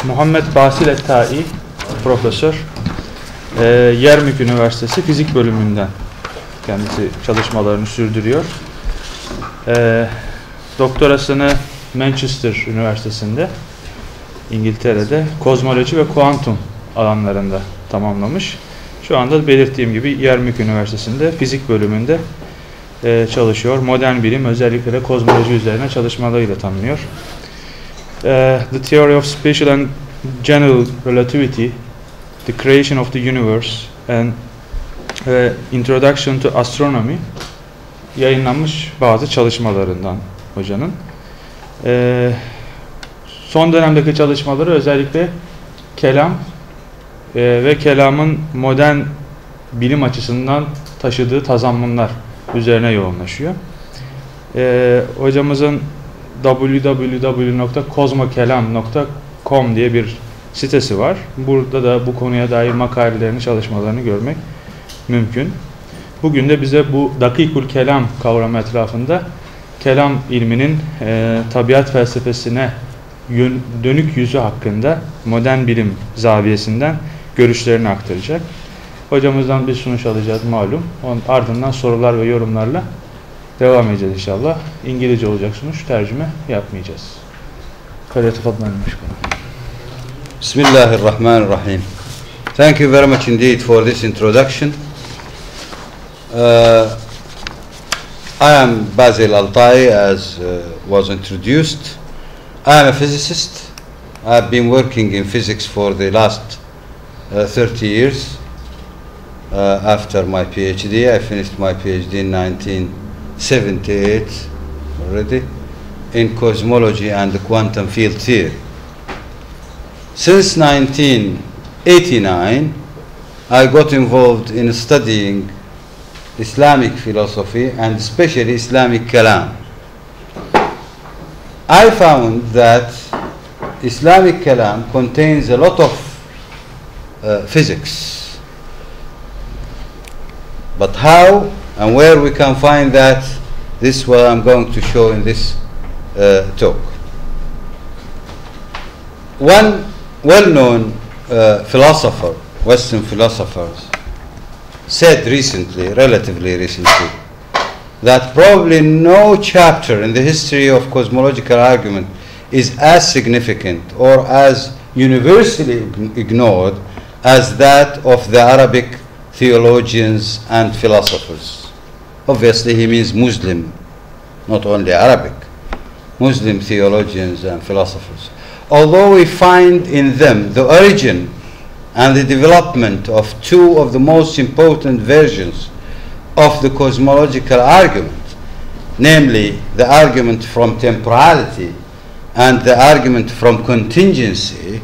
Muhammed Basil Altaie, profesör, Yermük Üniversitesi Fizik Bölümünden kendisi çalışmalarını sürdürüyor. Doktorasını Manchester Üniversitesi'nde, İngiltere'de kozmoloji ve kuantum alanlarında tamamlamış. Şu anda belirttiğim gibi Yermük Üniversitesi'nde fizik bölümünde çalışıyor. Modern bilim, özellikle de kozmoloji üzerine çalışmalarıyla tanınıyor. The Theory of Special and General Relativity, The Creation of the Universe and Introduction to Astronomy yayınlanmış bazı çalışmalarından hocanın. Son dönemdeki çalışmaları özellikle kelam ve kelamın modern bilim açısından taşıdığı tazammunlar üzerine yoğunlaşıyor. Hocamızın www.kozmokelam.com diye bir sitesi var. Burada da bu konuya dair makalelerini, çalışmalarını görmek mümkün. Bugün de bize bu dakikul kelam kavramı etrafında kelam ilminin tabiat felsefesine dönük yüzü hakkında modern bilim zaviyesinden görüşlerini aktaracak. Hocamızdan bir sunuş alacağız malum. Onun ardından sorular ve yorumlarla devam edeceğiz inşallah. İngilizce olacak sunuş, tercüme yapmayacağız. Bismillahirrahmanirrahim. Thank you very much indeed for this introduction. I am Basil Altaie, as was introduced. I am a physicist. I have been working in physics for the last 30 years. After my PhD, I finished my PhD in 1978 already in cosmology and quantum field theory. Since 1989, I got involved in studying Islamic philosophy and especially Islamic Kalam. I found that Islamic Kalam contains a lot of physics. But how and where we can find that, this is what I'm going to show in this talk. One well-known philosopher, Western philosophers, said recently, relatively recently, that probably no chapter in the history of cosmological argument is as significant or as universally ignored as that of the Arabic theologians and philosophers. Obviously he means Muslim, not only Arabic, Muslim theologians and philosophers. Although we find in them the origin and the development of two of the most important versions of the cosmological argument, namely the argument from temporality and the argument from contingency,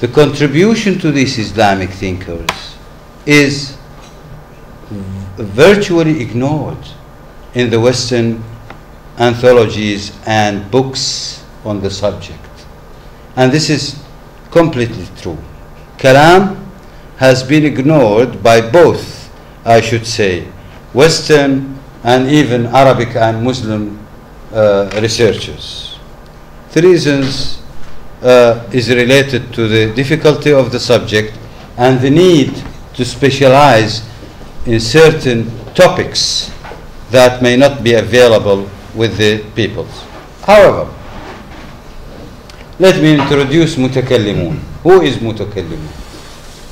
the contribution to these Islamic thinkers is virtually ignored in the Western anthologies and books on the subject. And this is completely true. Kalam has been ignored by both, I should say, Western and even Arabic and Muslim researchers. The reasons is related to the difficulty of the subject and the need to specialize in certain topics that may not be available with the peoples. However, let me introduce Mutakallimun. Who is Mutakallimun?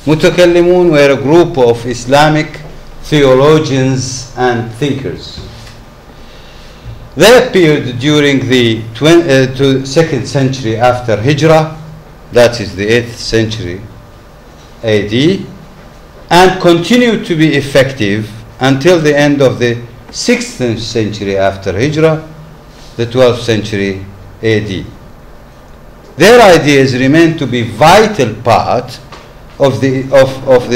Mutakallimun were a group of Islamic theologians and thinkers. They appeared during the 2nd century after Hijrah, that is the 8th century AD, and continued to be effective until the end of the 6th century after Hijrah, the 12th century AD. Their ideas remain to be vital part of the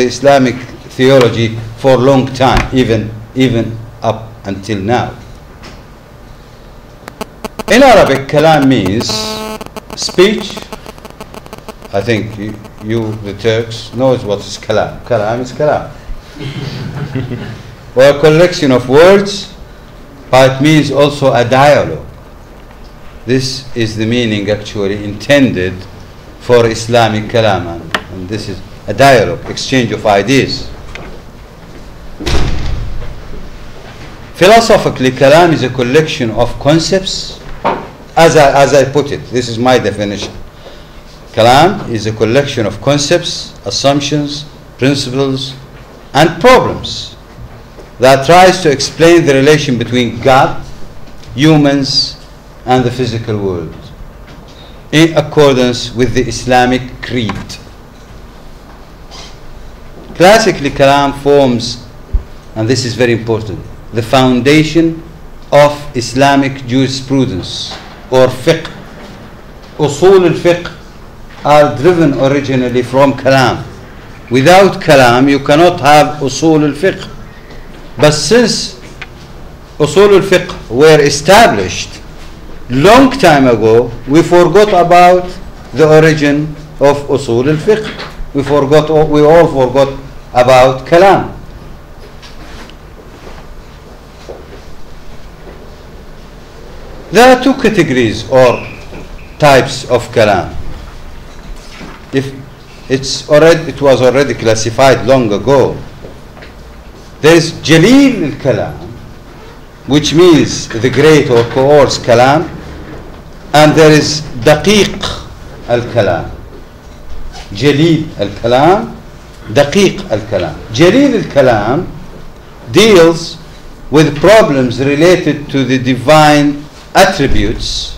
Islamic theology for a long time, even up until now. In Arabic, kalam means speech. I think you the Turks, knows what is kalam. Kalam is kalam. or a collection of words, but it means also a dialogue. This is the meaning actually intended for Islamic kalam, and this is a dialogue, exchange of ideas. Philosophically, kalam is a collection of concepts, as I put it. This is my definition. Kalam is a collection of concepts, assumptions, principles, and problems that tries to explain the relation between God, humans, and the physical world in accordance with the Islamic creed. Classically, kalam forms, and this is very important, the foundation of Islamic jurisprudence or fiqh. Usul al-fiqh are driven originally from kalam. Without kalam, you cannot have usul al-fiqh. But since usul al-fiqh were established long time ago, we forgot about the origin of usul al-fiqh. We all forgot about kalam. There are two categories or types of kalam. If it was already classified long ago. There is Jaleel al-Kalam, which means the great or coarse kalam, and there is Daqiq al-Kalam. Jaleel al-Kalam, Daqiq al-Kalam. Jaleel al-Kalam deals with problems related to the divine attributes,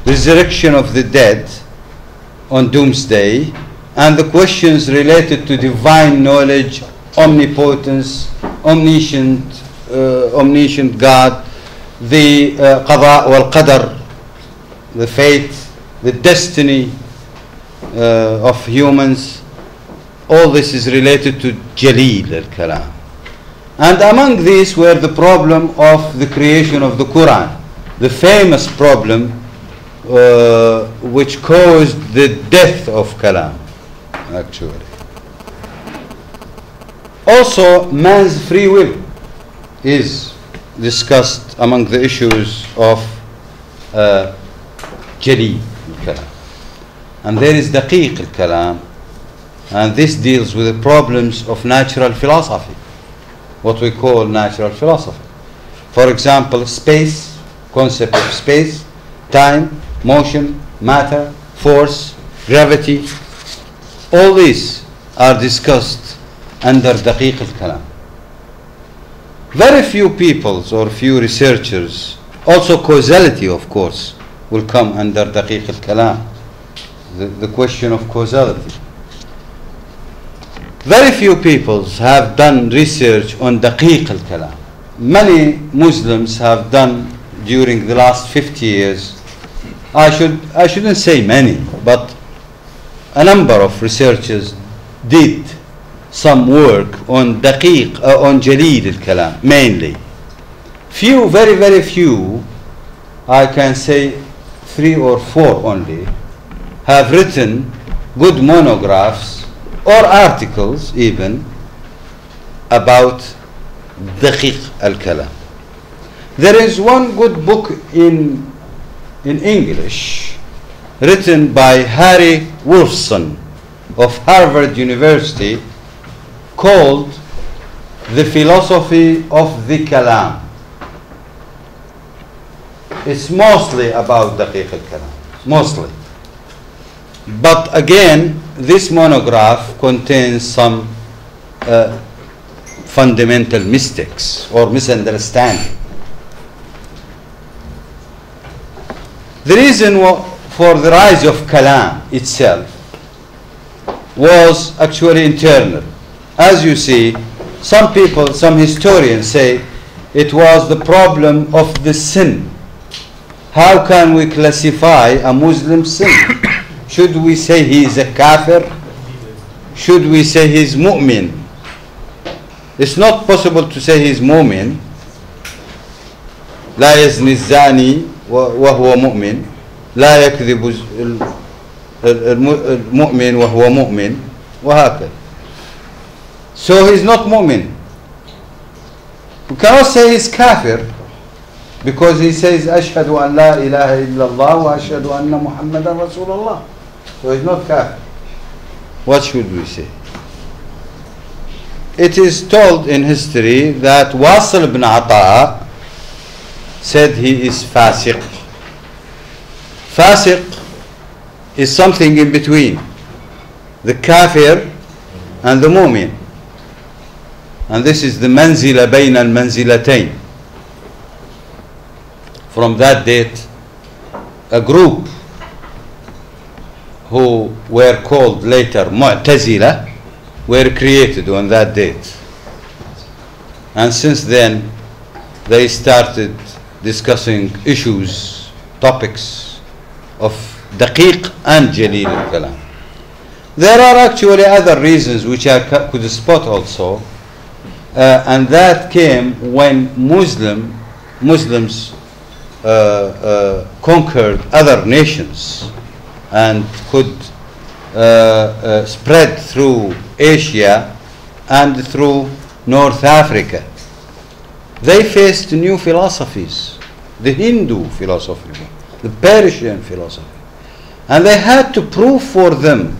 resurrection of the dead on doomsday, and the questions related to divine knowledge, omnipotence, omniscient God, the qada wal qadar, the fate, the destiny of humans. All this is related to Jaleel al-Kalam. And among these were the problem of the creation of the Quran, the famous problem which caused the death of kalam, actually. Also, man's free will is discussed among the issues of Jaleel al-Kalam. And there is Daqiq al-Kalam, and this deals with the problems of natural philosophy, what we call natural philosophy. For example, space, concept of space, time, motion, matter, force, gravity. All these are discussed under Daqiq al-Kalam. Very few peoples or few researchers, also causality of course, will come under Daqiq al-Kalam, the question of causality. Very few peoples have done research on Daqiq al-Kalam. Many Muslims have done during the last 50 years. I shouldn't say many, but a number of researchers did some work on Daqiq, on Jaleel al-Kalam, mainly. Few, very, very few, I can say 3 or 4 only, have written good monographs or articles even about Daqiq al-Kalam. There is one good book in English written by Harry Wolfson of Harvard University called The Philosophy of the Kalam. It's mostly about Daqiq al-Kalam, mostly. But again, this monograph contains some fundamental mistakes or misunderstanding. The reason for the rise of Kalam itself was actually internal. As you see, some people, some historians say it was the problem of the sin. How can we classify a Muslim sin? Should we say he is a kafir? Should we say he is mu'min? It's not possible to say he is mu'min. لا يزني الزاني وهو مؤمن لا يكذب المؤمن وهو مؤمن وهكذا. So he is not mu'min. We cannot say he's kafir because he says ashhadu an la ilaha illallah wa ashhadu anna Muhammadan Rasulullah. So he's not kafir. What should we say? It is told in history that Wasil ibn Altaie said he is fasiq. Fasiq is something in between the kafir and the mu'min. And this is the manzila bayna al-manzilatayn. From that date, a group who were called later Mu'tazila were created on that date. And since then, they started discussing issues, topics of daqiq and jalil al-kalam. There are actually other reasons which I could spot also, and that came when Muslims conquered other nations and could spread through Asia and through North Africa. They faced new philosophies, the Hindu philosophy, the Persian philosophy, and they had to prove for them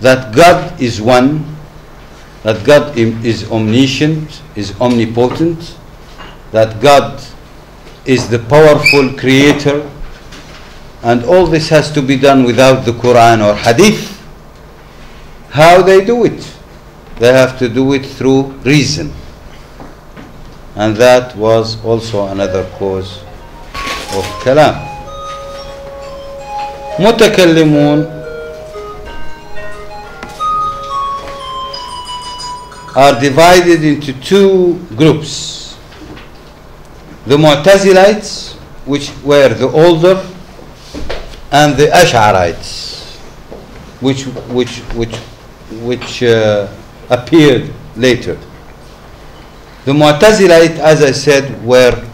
that God is one, that God is omniscient, is omnipotent, that God is the powerful creator, and all this has to be done without the Quran or Hadith. How they do it? They have to do it through reason. And that was also another cause of kalam. Mutakallimun are divided into two groups. The Mu'tazilites, which were the older, and the Ash'arites, which appeared later. The Mu'tazilite, as I said, were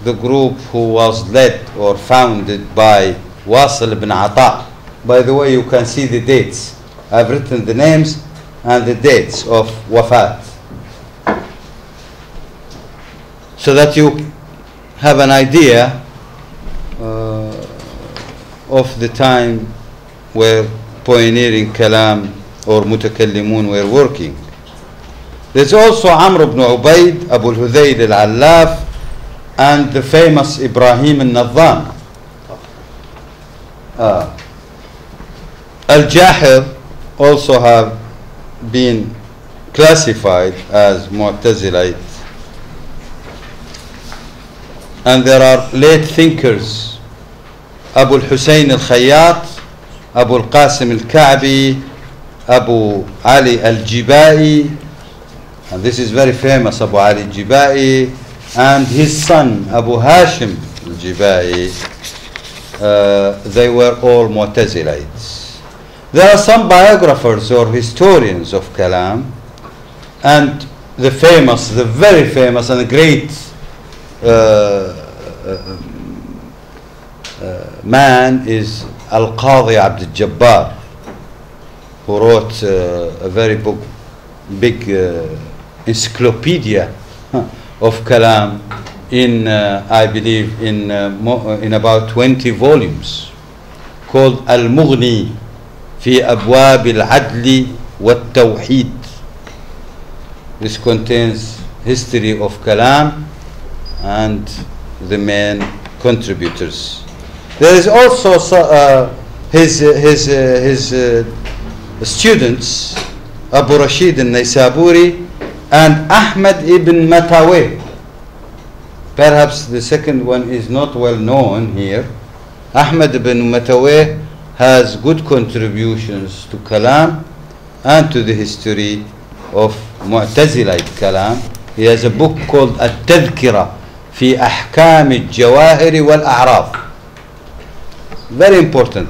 the group who was led or founded by Wasil ibn Altaie. By the way, you can see the dates. I've written the names and the dates of wafat, so that you have an idea of the time where pioneering kalam or mutakallimun were working. There's also Amr ibn Ubaid, Abu al-Hudayl al-Allaf, and the famous Ibrahim al-Nadhan. Al-Jahir also have been classified as Mu'tazilite. And there are late thinkers, Abu al-Husayn al-Khayyat, Abu al-Qasim al-Ka'bi, Abu Ali al-Jibai, and this is very famous, Abu Ali al-Jibai, and his son Abu Hashim al-Jibai. They were all Mu'tazilites. There are some biographers or historians of Kalam, and the very famous and great man is Al-Qadi Abd al-Jabbar, who wrote a very big encyclopedia of Kalam in, I believe, in about 20 volumes, called Al-Mughni fi Abwab al-Adli wa-Tawheed. This contains history of Kalam and the main contributors. There is also his students, Abu Rashid al-Naysaburi and Ahmad ibn Mataweh. Perhaps the second one is not well known here. Ahmad ibn Mataweh has good contributions to Kalam and to the history of Mu'tazilite Kalam. He has a book called At-Tadhkira fi Ahkam al-Jawahir wal-A'raf. Very important.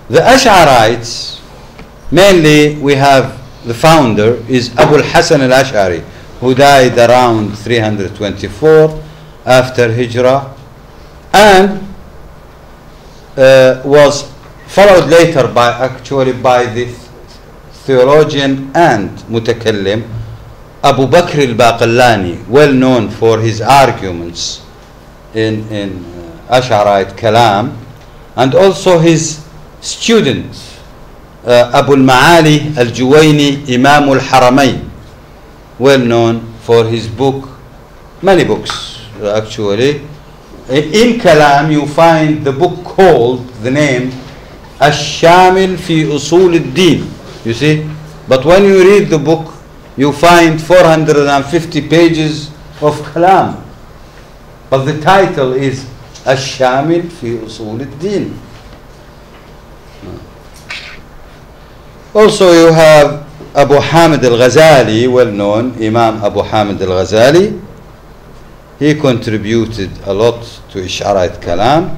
The Ash'arites, mainly we have the founder is Abu al-Hasan al-Ash'ari, who died around 324 after Hijrah, and was followed later by the theologian and mutakallim, Abu Bakr al-Baqillani, well known for his arguments in Ash'arite Kalam, and also his student, Abu al-Ma'ali al-Juwayni, Imam al-Haramayn, well known for his book, many books actually. In Kalam you find the book called, the name, Ash-Shamil fi Usul al-Din, you see. But when you read the book, you find 450 pages of Kalam. But the title is Ash-Shamil fi Usul al-Din. Also you have Abu Hamid al-Ghazali, well known, Imam Abu Hamid al-Ghazali. He contributed a lot to Ash'arite Kalam,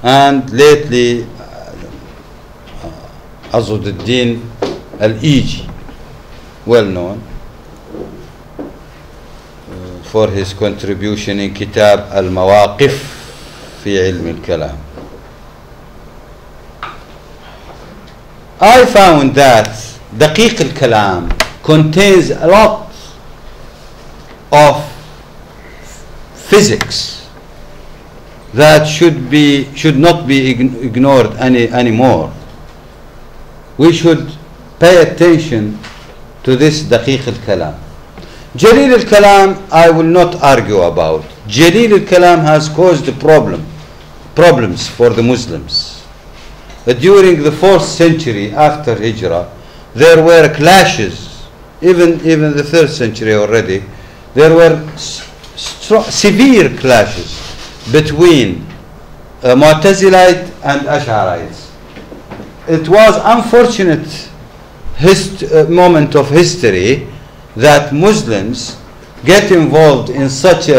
and lately Azuddin al-Iji, well known for his contribution in Kitab al-Mawaqif fi Ilm al-Kalam. I found that Daqiq al-Kalam contains a lot of physics that should not be ignored anymore. We should pay attention to this Daqiq al-Kalam. Jalil al-Kalam I will not argue about. Jalil al-Kalam has caused problems for the Muslims. During the 4th century after Hijrah, there were clashes, even the 3rd century already, there were severe clashes between Mu'tazilite and Ash'arites. It was unfortunate moment of history that Muslims get involved in such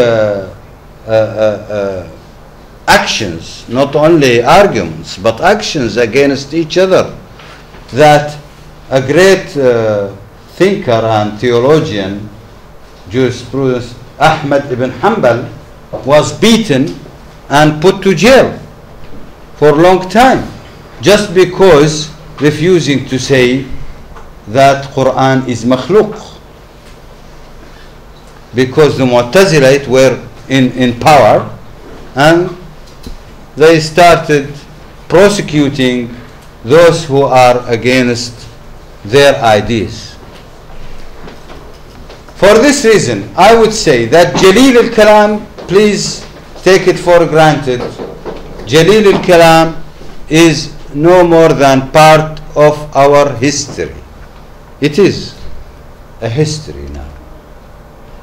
actions, not only arguments, but actions against each other, that a great thinker and theologian, jurisprudence, Ahmad ibn Hanbal, was beaten and put to jail for a long time, just because refusing to say that Quran is makhluq, because the Mu'tazilite were in power, and they started prosecuting those who are against their ideas. For this reason, I would say that Jalil al-Kalam, please take it for granted, Jalil al-Kalam is no more than part of our history. It is a history now.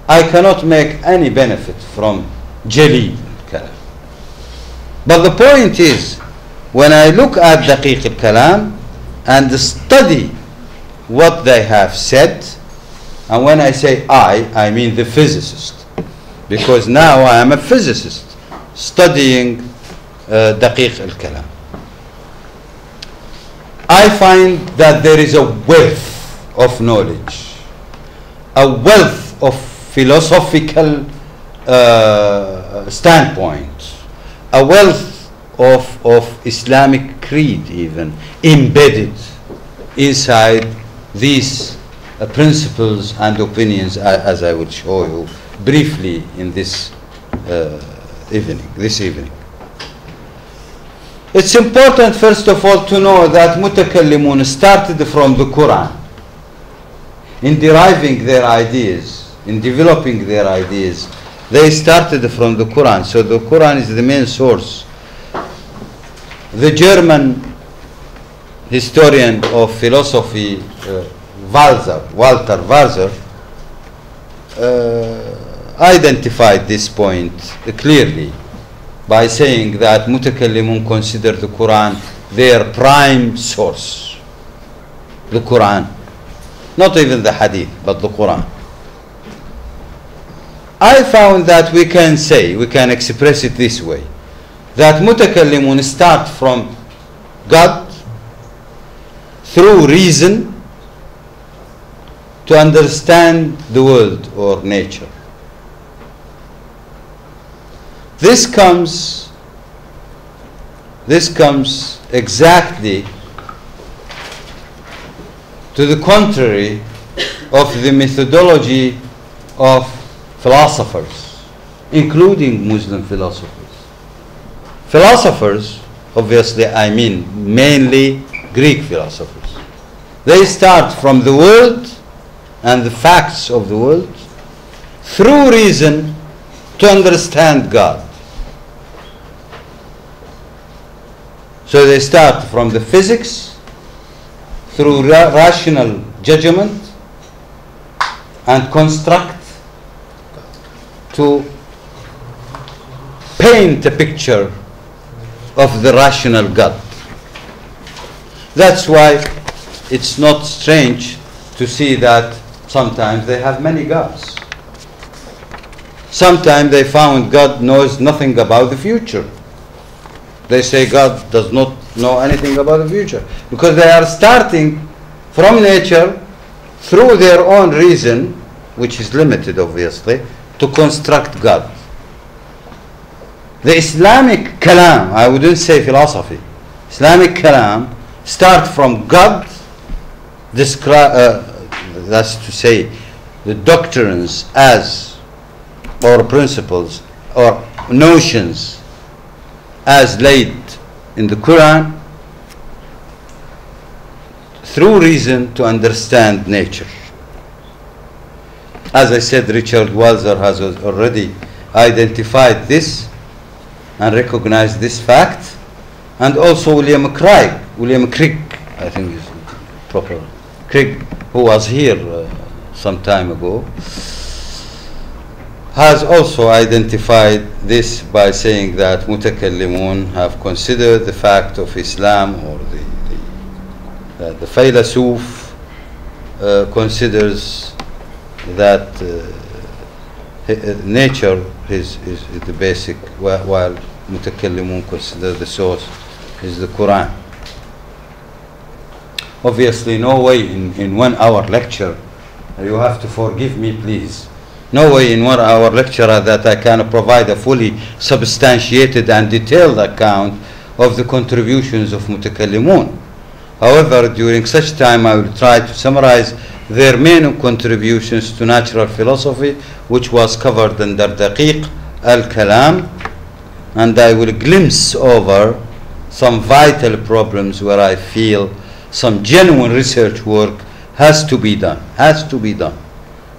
I cannot make any benefit from Jalil al-Kalam. But the point is, when I look at Daqiq al-Kalam and study what they have said, and when I say I mean the physicist, because now I am a physicist studying Daqiq al-Kalam, I find that there is a wealth of knowledge, a wealth of philosophical standpoint, a wealth of Islamic creed even embedded inside these principles and opinions, as I will show you briefly in this evening. It's important first of all to know that Mutakallimun started from the Quran in deriving their ideas, in developing their ideas. They started from the Quran, so the Quran is the main source. The German historian of philosophy, Walter Walzer, identified this point clearly by saying that Mutakallimun consider the Quran their prime source. The Quran, not even the Hadith, but the Quran. I found that we can express it this way, that Mutakallimun start from God through reason to understand the world or nature. This comes exactly to the contrary of the methodology of philosophers, including Muslim philosophers. Philosophers, obviously I mean mainly Greek philosophers. They start from the world and the facts of the world through reason to understand God. So they start from the physics through rational judgment and construct to paint a picture of the rational God. That's why it's not strange to see that sometimes they have many gods. Sometimes they found God knows nothing about the future. They say God does not know anything about the future because they are starting from nature through their own reason, which is limited obviously, to construct God. The Islamic Kalam, I wouldn't say philosophy, Islamic Kalam start from God, that's to say the doctrines as or principles or notions as laid in the Quran through reason to understand nature. As I said, Richard Walzer has already identified this and recognized this fact, and also William Craig, I think is proper, Craig, who was here some time ago, has also identified this by saying that mutakallimun have considered the fact of Islam, or the philosoph considers that nature is the basic, while mutakallimun consider the source is the Quran. Obviously, no way in 1 hour lecture, you have to forgive me please, no way in 1 hour lecture that I can provide a fully substantiated and detailed account of the contributions of mutakallimun. However, during such time I will try to summarize their main contributions to natural philosophy, which was covered under Daqiq al-Kalam, and I will glimpse over some vital problems where I feel some genuine research work has to be done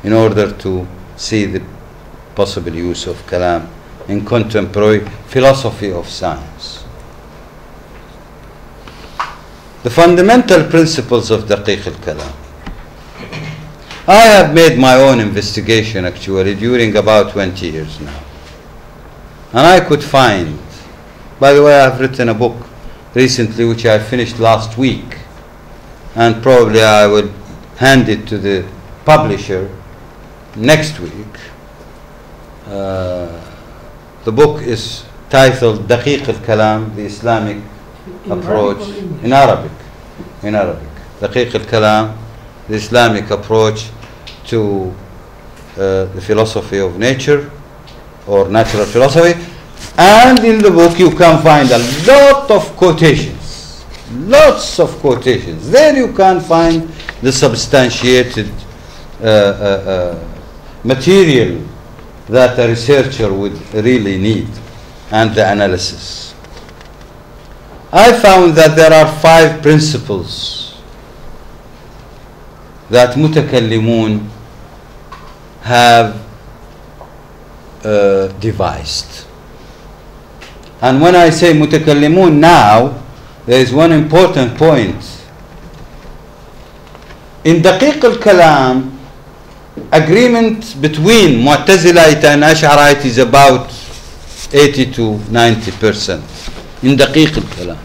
in order to see the possible use of Kalam in contemporary philosophy of science. The fundamental principles of Daqiq al-Kalam. I have made my own investigation actually during about 20 years now. And I could find, by the way, I have written a book recently which I finished last week, and probably I will hand it to the publisher next week. The book is titled Daqiq al-Kalam, the Islamic Approach, in Arabic. Daqiq al-Kalam, the Islamic Approach to the philosophy of nature, or natural philosophy. And in the book you can find a lot of quotations, lots of quotations. There you can find the substantiated material that a researcher would really need, and the analysis. I found that there are 5 principles that mutakallimun have devised. And when I say mutakallimun now, there is one important point. In Daqiq al-Kalam, agreement between Mu'tazilite and Ash'arite is about 80 to 90% in Daqiq al-Kalam.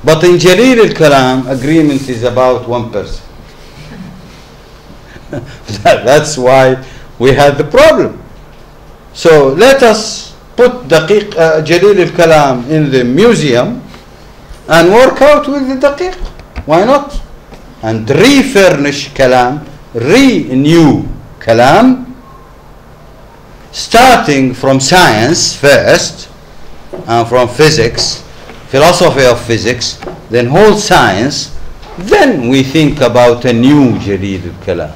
But in Jalil al-Kalam, agreement is about 1%. That's why we had the problem. So let us put Jalil al-Kalam in the museum and work out with the Daqiq. Why not? And refurnish Kalam, renew Kalam, starting from science first, and from physics, philosophy of physics, then whole science, then we think about a new Jadid al-Kalam.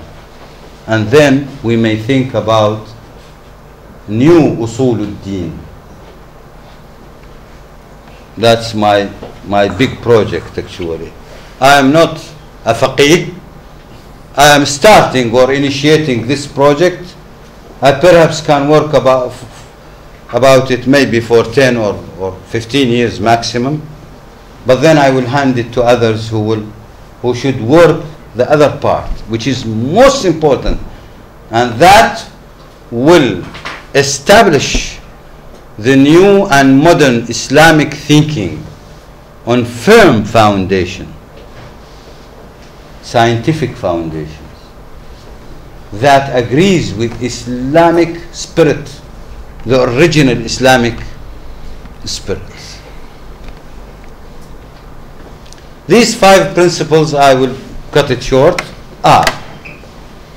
And then we may think about new Usul al-Din. That's my big project, actually. I am not a faqih. I am starting or initiating this project. I perhaps can work about it maybe for 10 or 15 years maximum. But then I will hand it to others who should work the other part, which is most important. And that will establish the new and modern Islamic thinking on firm foundation, scientific foundations, that agrees with Islamic spirit, the original Islamic spirit. These 5 principles, I will cut it short, are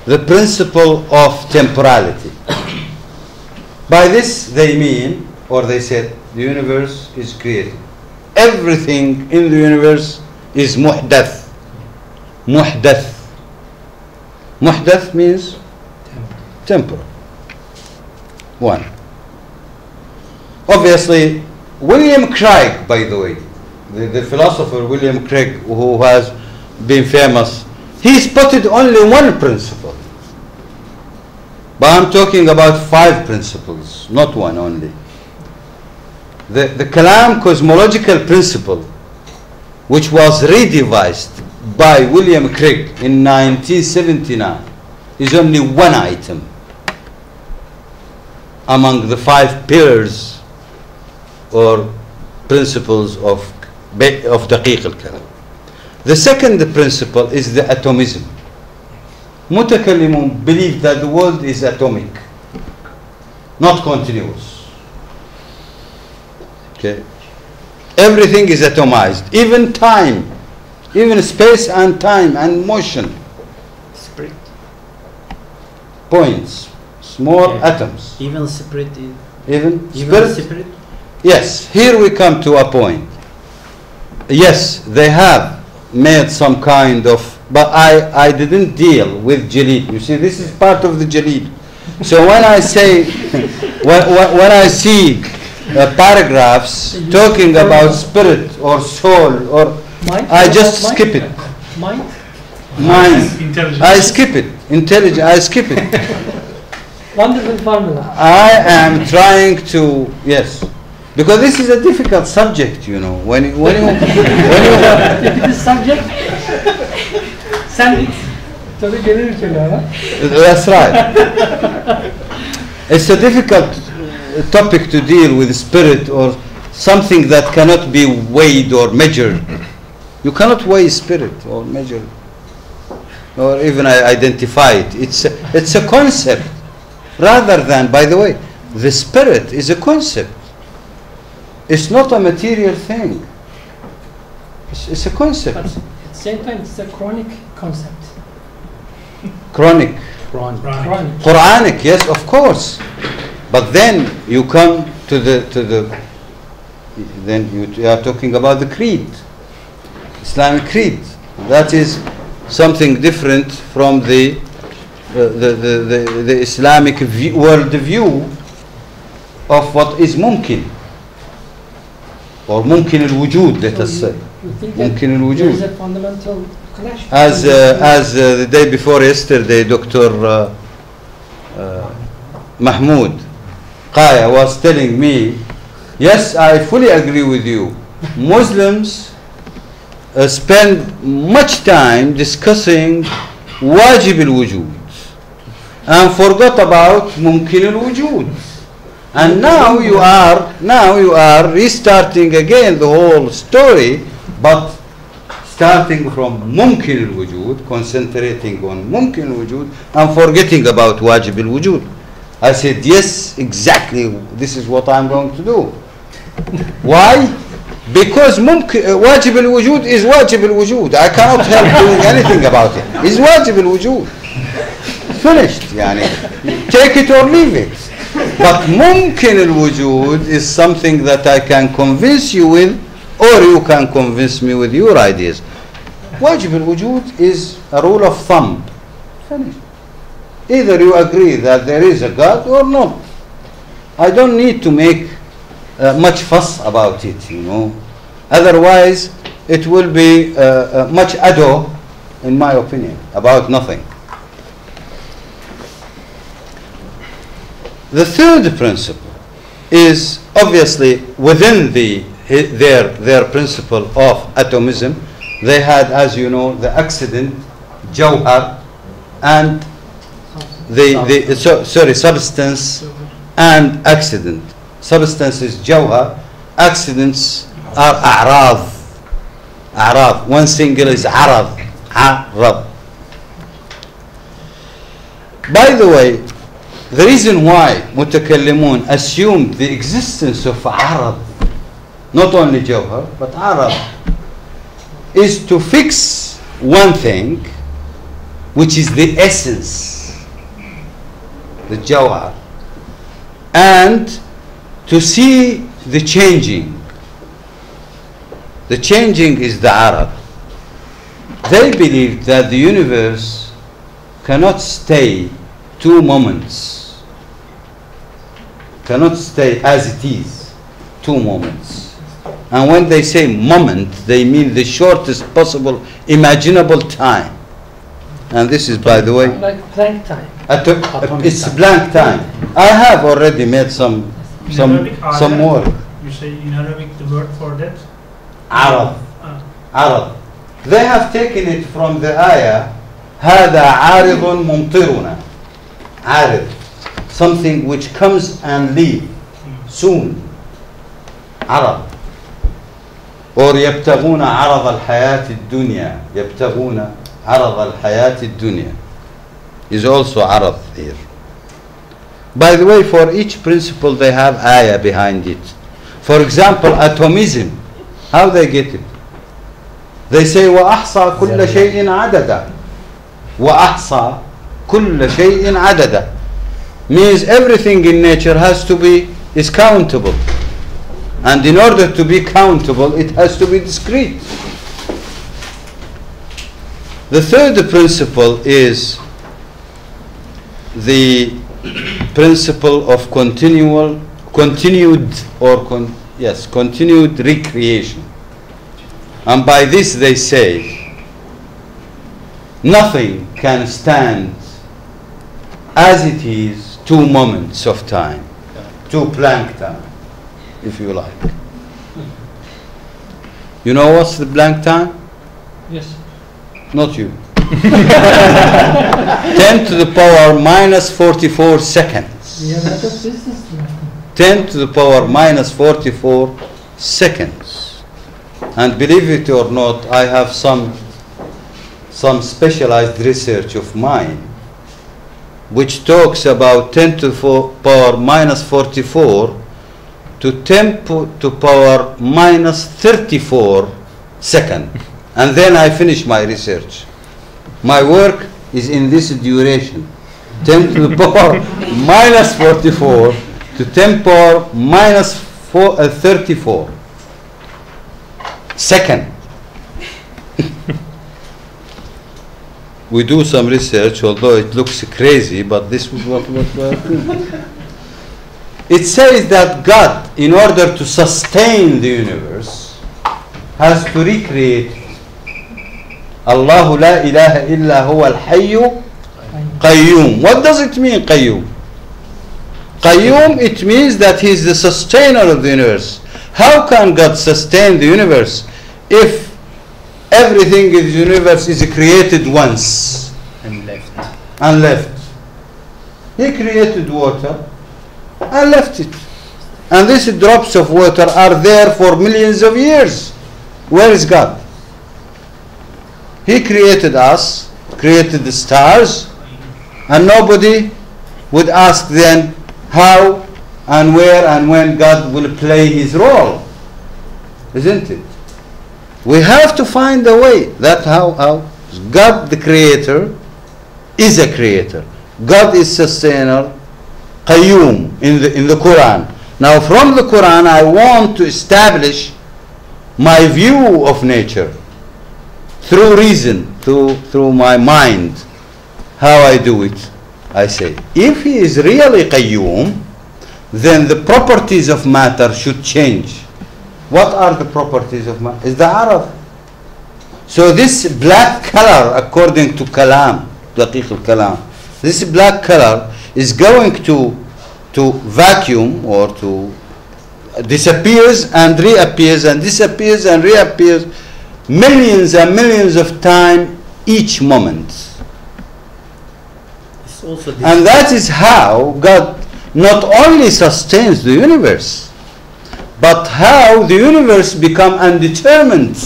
the principle of temporality. By this they mean, or they said, the universe is created. Everything in the universe is muhdath. Muhdath. Muhdath means temporal. 1. Obviously, William Craig, by the way, the philosopher William Craig, who has been famous, he spotted only 1 principle. But I'm talking about 5 principles, not 1 only. The Kalam cosmological principle, which was redevised by William Craig in 1979, is only 1 item among the 5 pillars or principles of Daqiq al-Kalam. The second principle is the atomism. Mutakallimun believe that the world is atomic, not continuous. Okay? Everything is atomized, even time, even space and time and motion. Spirit. Points, small atoms. Even spirit. Even Even spirit? spirit. Yes, here we come to a point. Yes, they have made some kind of, but I didn't deal with Jalid. You see, this is part of the Jalid. So when I say, when I see paragraphs talking about spirit or soul, or Mind? I just skip it. Mind? Mind. I skip it. Intelligence. I skip it. Wonderful formula. I am trying to, yes. Because this is a difficult subject, you know. When you If it is subject, send it to the general children. That's right. It's a difficult topic to deal with, spirit or something that cannot be weighed or measured. You cannot weigh spirit or measure or even identify it. It's a concept rather than, by the way, the spirit is a concept. It's not a material thing. It's a concept. But at the same time, it's a chronic concept. Chronic. Chronic. Quranic, yes, of course. But then you come to the then you are talking about the creed, Islamic creed. That is something different from the Islamic world view of what is mumkin. Or mumkin al-wujud, let us say. Mumkin al-wujud. There is a fundamental clash. As the day before yesterday, Dr. Mahmoud Qaya was telling me, yes, I fully agree with you. Muslims spend much time discussing wajib al-wujud and forgot about mumkin al-wujud. And now you are restarting again the whole story, but starting from mumkin al-wujud, concentrating on mumkin al-wujud and forgetting about wajib al-wujud. I said, yes, exactly, this is what I'm going to do. Why? Because wajib al-wujud is wajib al-wujud. I cannot help doing anything about it. It's wajib al-wujud. Finished, yani. Take it or leave it. But mumkin al-wujud is something that I can convince you with, or you can convince me with your ideas. واجب الوجود is a rule of thumb. Finished. Either you agree that there is a God or not. I don't need to make much fuss about it, you know. Otherwise, it will be much ado, in my opinion, about nothing. The third principle is obviously within their principle of atomism. They had, as you know, the accident, jawhar, and substance and accident. Substance is jawhar, accidents are a'rad. A'rad. One single is arad. Arad. By the way, the reason why mutakallimun assumed the existence of arad, not only jawhar, but arad, is to fix one thing, which is the essence, the jawhar, and to see the changing. The changing is the arad. They believe that the universe cannot stay 2 moments, cannot stay as it is 2 moments. And when they say moment, they mean the shortest possible imaginable time. And this is, by the way, Like blank time. it's blank time. I have already made some more. You say in Arabic the word for that? Arab. Arab. They have taken it from the ayah, هذا عارض ممطرنا. عارض. Something which comes and leaves soon. Arab. Or يبتغون عرض الحياة الدنيا. يبتغون عرض الحياة الدنيا is also عرض here. By the way, for each principle they have ayah behind it. For example, atomism, how they get it? They say وأحصى كل شيء عددا. وأحصى كل شيء عددا means everything in nature is countable. And in order to be countable, it has to be discrete. The third principle is the principle of continued recreation. And by this they say nothing can stand as it is 2 moments of time, 2 blank time, if you like. You know what's the blank time? Yes. Not you. 10 to the power minus 44 seconds. We have had a business. 10 to the power minus 44 seconds. And believe it or not, I have some specialized research of mine which talks about 10 to the power minus 44 to 10 to the power minus 34 seconds. And then I finish my research. My work is in this duration. 10 to the power minus 44 to 10 power minus 34 second. We do some research, although it looks crazy, but this is what we are doing. It says that God, in order to sustain the universe, has to recreate Allahu la ilaha illa huwa al-hayyu qayyum. What does it mean, qayyum? Qayyum, it means that he is the sustainer of the universe. How can God sustain the universe if everything in the universe is created once and left? He created water and left it. And these drops of water are there for millions of years. Where is God? He created us, created the stars, and nobody would ask then how and where and when God will play his role. Isn't it? We have to find a way. That's how God the creator is a creator. God is sustainer, qayyum in the Quran. Now from the Quran I want to establish my view of nature. through reason, through my mind, how I do it, I say, if he is really qayyum, then the properties of matter should change. What are the properties of matter? Is the Arab. So this black color, according to Kalam, Daqiq al-Kalam, this black color is going to vacuum or to disappears and reappears and disappears and reappears millions and millions of times each moment. And that is how God not only sustains the universe, but how the universe become undetermined,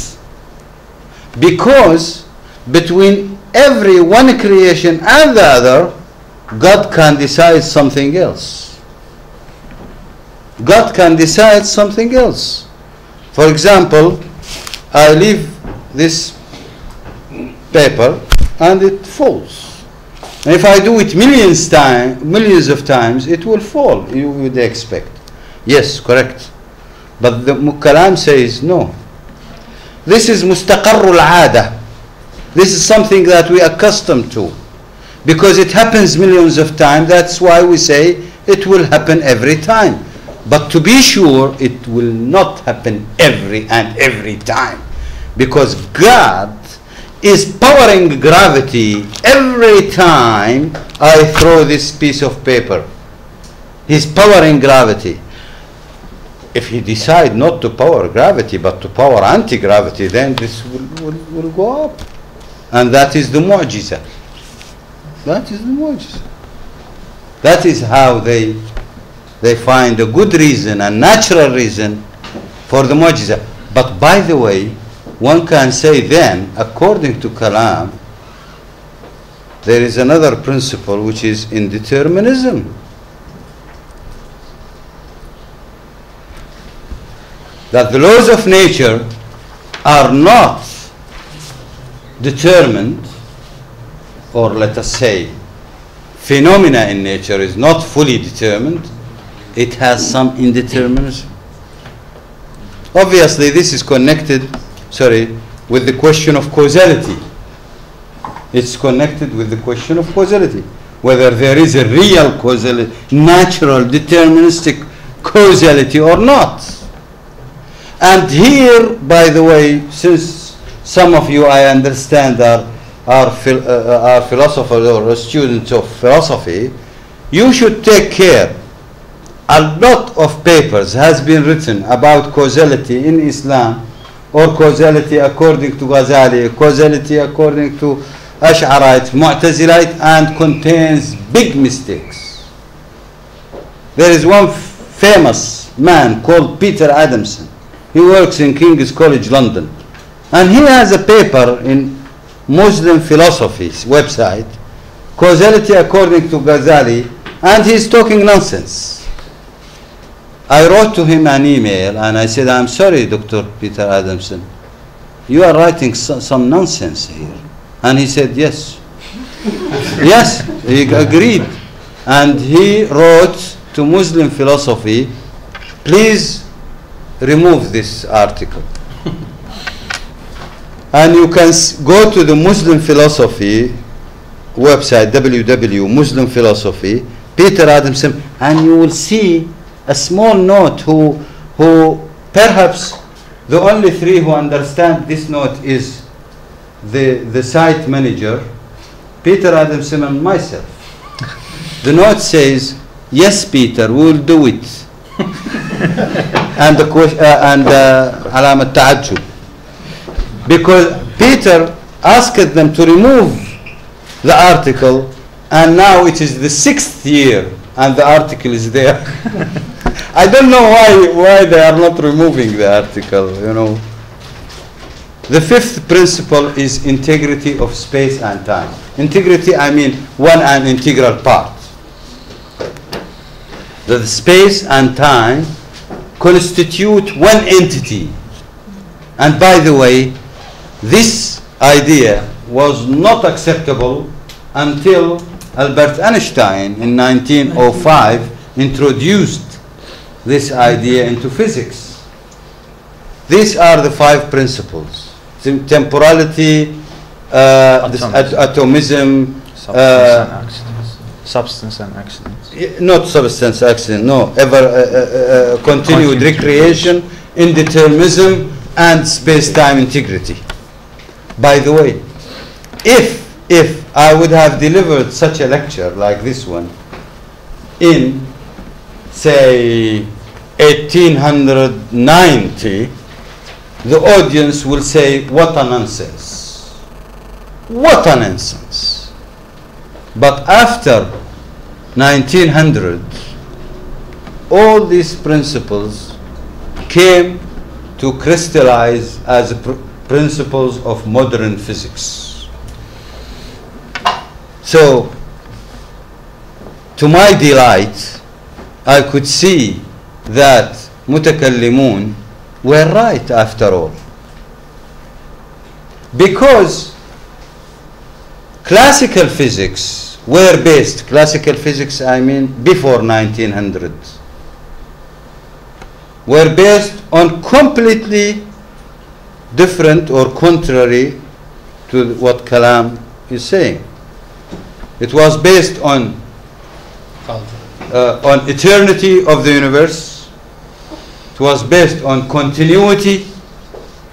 because between every one creation and the other, God can decide something else. God can decide something else. For example, I leave this paper and it falls. And if I do it millions of times, it will fall, you would expect. Yes, correct. But the Kalam says no. This is mustaqarrul aada. This is something that we are accustomed to, because it happens millions of times. That's why we say it will happen every time. But to be sure, it will not happen every time, because God is powering gravity every time I throw this piece of paper. He's powering gravity. If he decide not to power gravity but to power anti-gravity, then this will go up. And that is the mu'jiza. That is the mu'jiza. That is how they find a good reason, a natural reason for the mu'jiza. But by the way, one can say then, according to Kalam, there is another principle which is indeterminism. That the laws of nature are not determined, or let us say, phenomena in nature is not fully determined. It has some indeterminism. Obviously, this is connected, with the question of causality. It's connected with the question of causality, whether there is a real causality, natural, deterministic causality or not. And here, by the way, since some of you, I understand, are philosophers or students of philosophy, you should take care. A lot of papers has been written about causality in Islam, or causality according to Ghazali, causality according to Ash'arite, Mu'tazilite, and contains big mistakes. There is one famous man called Peter Adamson. He works in King's College London, and he has a paper in Muslim Philosophy's website, Causality According to Ghazali, and he's talking nonsense. I wrote to him an email and I said, I'm sorry, Dr. Peter Adamson, you are writing some nonsense here. And he said, yes. Yes, he agreed. And he wrote to Muslim Philosophy, please remove this article. And you can go to the Muslim Philosophy website, www.Muslim Philosophy, Peter Adamson, and you will see a small note who perhaps the only three who understand this note is the site manager, Peter Adamson, and myself. The note says, yes, Peter, we will do it. And the question alamat ta'ajjub, because Peter asked them to remove the article, and now it is the 6th year and the article is there. I don't know why they are not removing the article, you know. The 5th principle is integrity of space and time. Integrity, I mean one and integral part. That the space and time constitute one entity. And by the way, this idea was not acceptable until Albert Einstein in 1905 introduced this idea into physics. These are the 5 principles. temporality, this atomism, Substance and accidents. not substance accident, no, ever continued recreation, indeterminism, and space-time integrity. By the way, if I would have delivered such a lecture like this one in, say, 1890, the audience will say, what a nonsense. What a nonsense. But after 1900, all these principles came to crystallize as principles of modern physics. So, to my delight, I could see that mutakallimun were right after all. Because classical physics were based, classical physics I mean before 1900, were based on completely different or contrary to what Kalam is saying. It was based on eternity of the universe. It was based on continuity.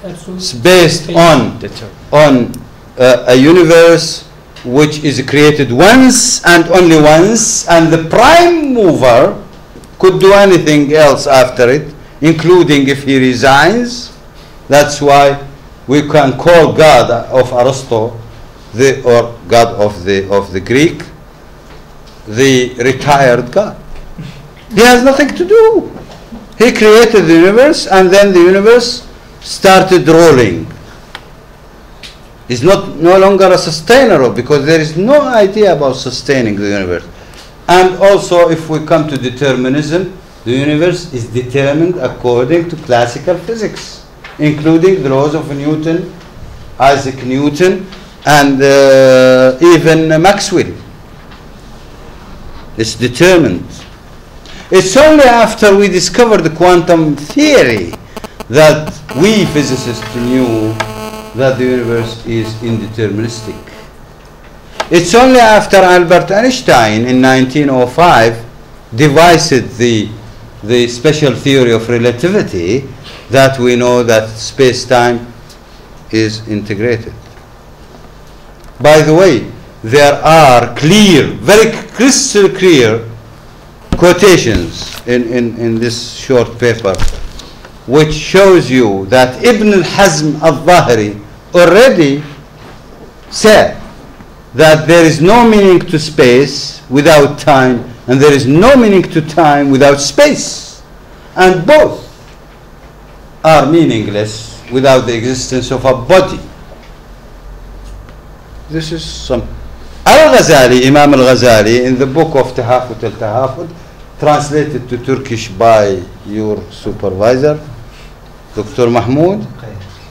It's based on a universe which is created once and only once, and the prime mover could do anything else after it, including if he resigns. That's why we can call God of Aristotle, or God of the Greek, the retired God. He has nothing to do. He created the universe, and then the universe started rolling. Is no longer a sustainer, because there is no idea about sustaining the universe. And also, if we come to determinism, the universe is determined according to classical physics, including the laws of Newton, Isaac Newton, and even Maxwell. It's determined. It's only after we discovered the quantum theory that we physicists knew that the universe is indeterministic. It's only after Albert Einstein in 1905 devised the special theory of relativity that we know that space-time is integrated. By the way, there are clear, very crystal clear quotations in this short paper which shows you that Ibn al-Hazm al-Zahiri already said that there is no meaning to space without time, and there is no meaning to time without space, and both are meaningless without the existence of a body. This is some Al-Ghazali, Imam Al-Ghazali, in the book of Tahafut al-Tahafut, translated to Turkish by your supervisor, Dr. Mahmoud,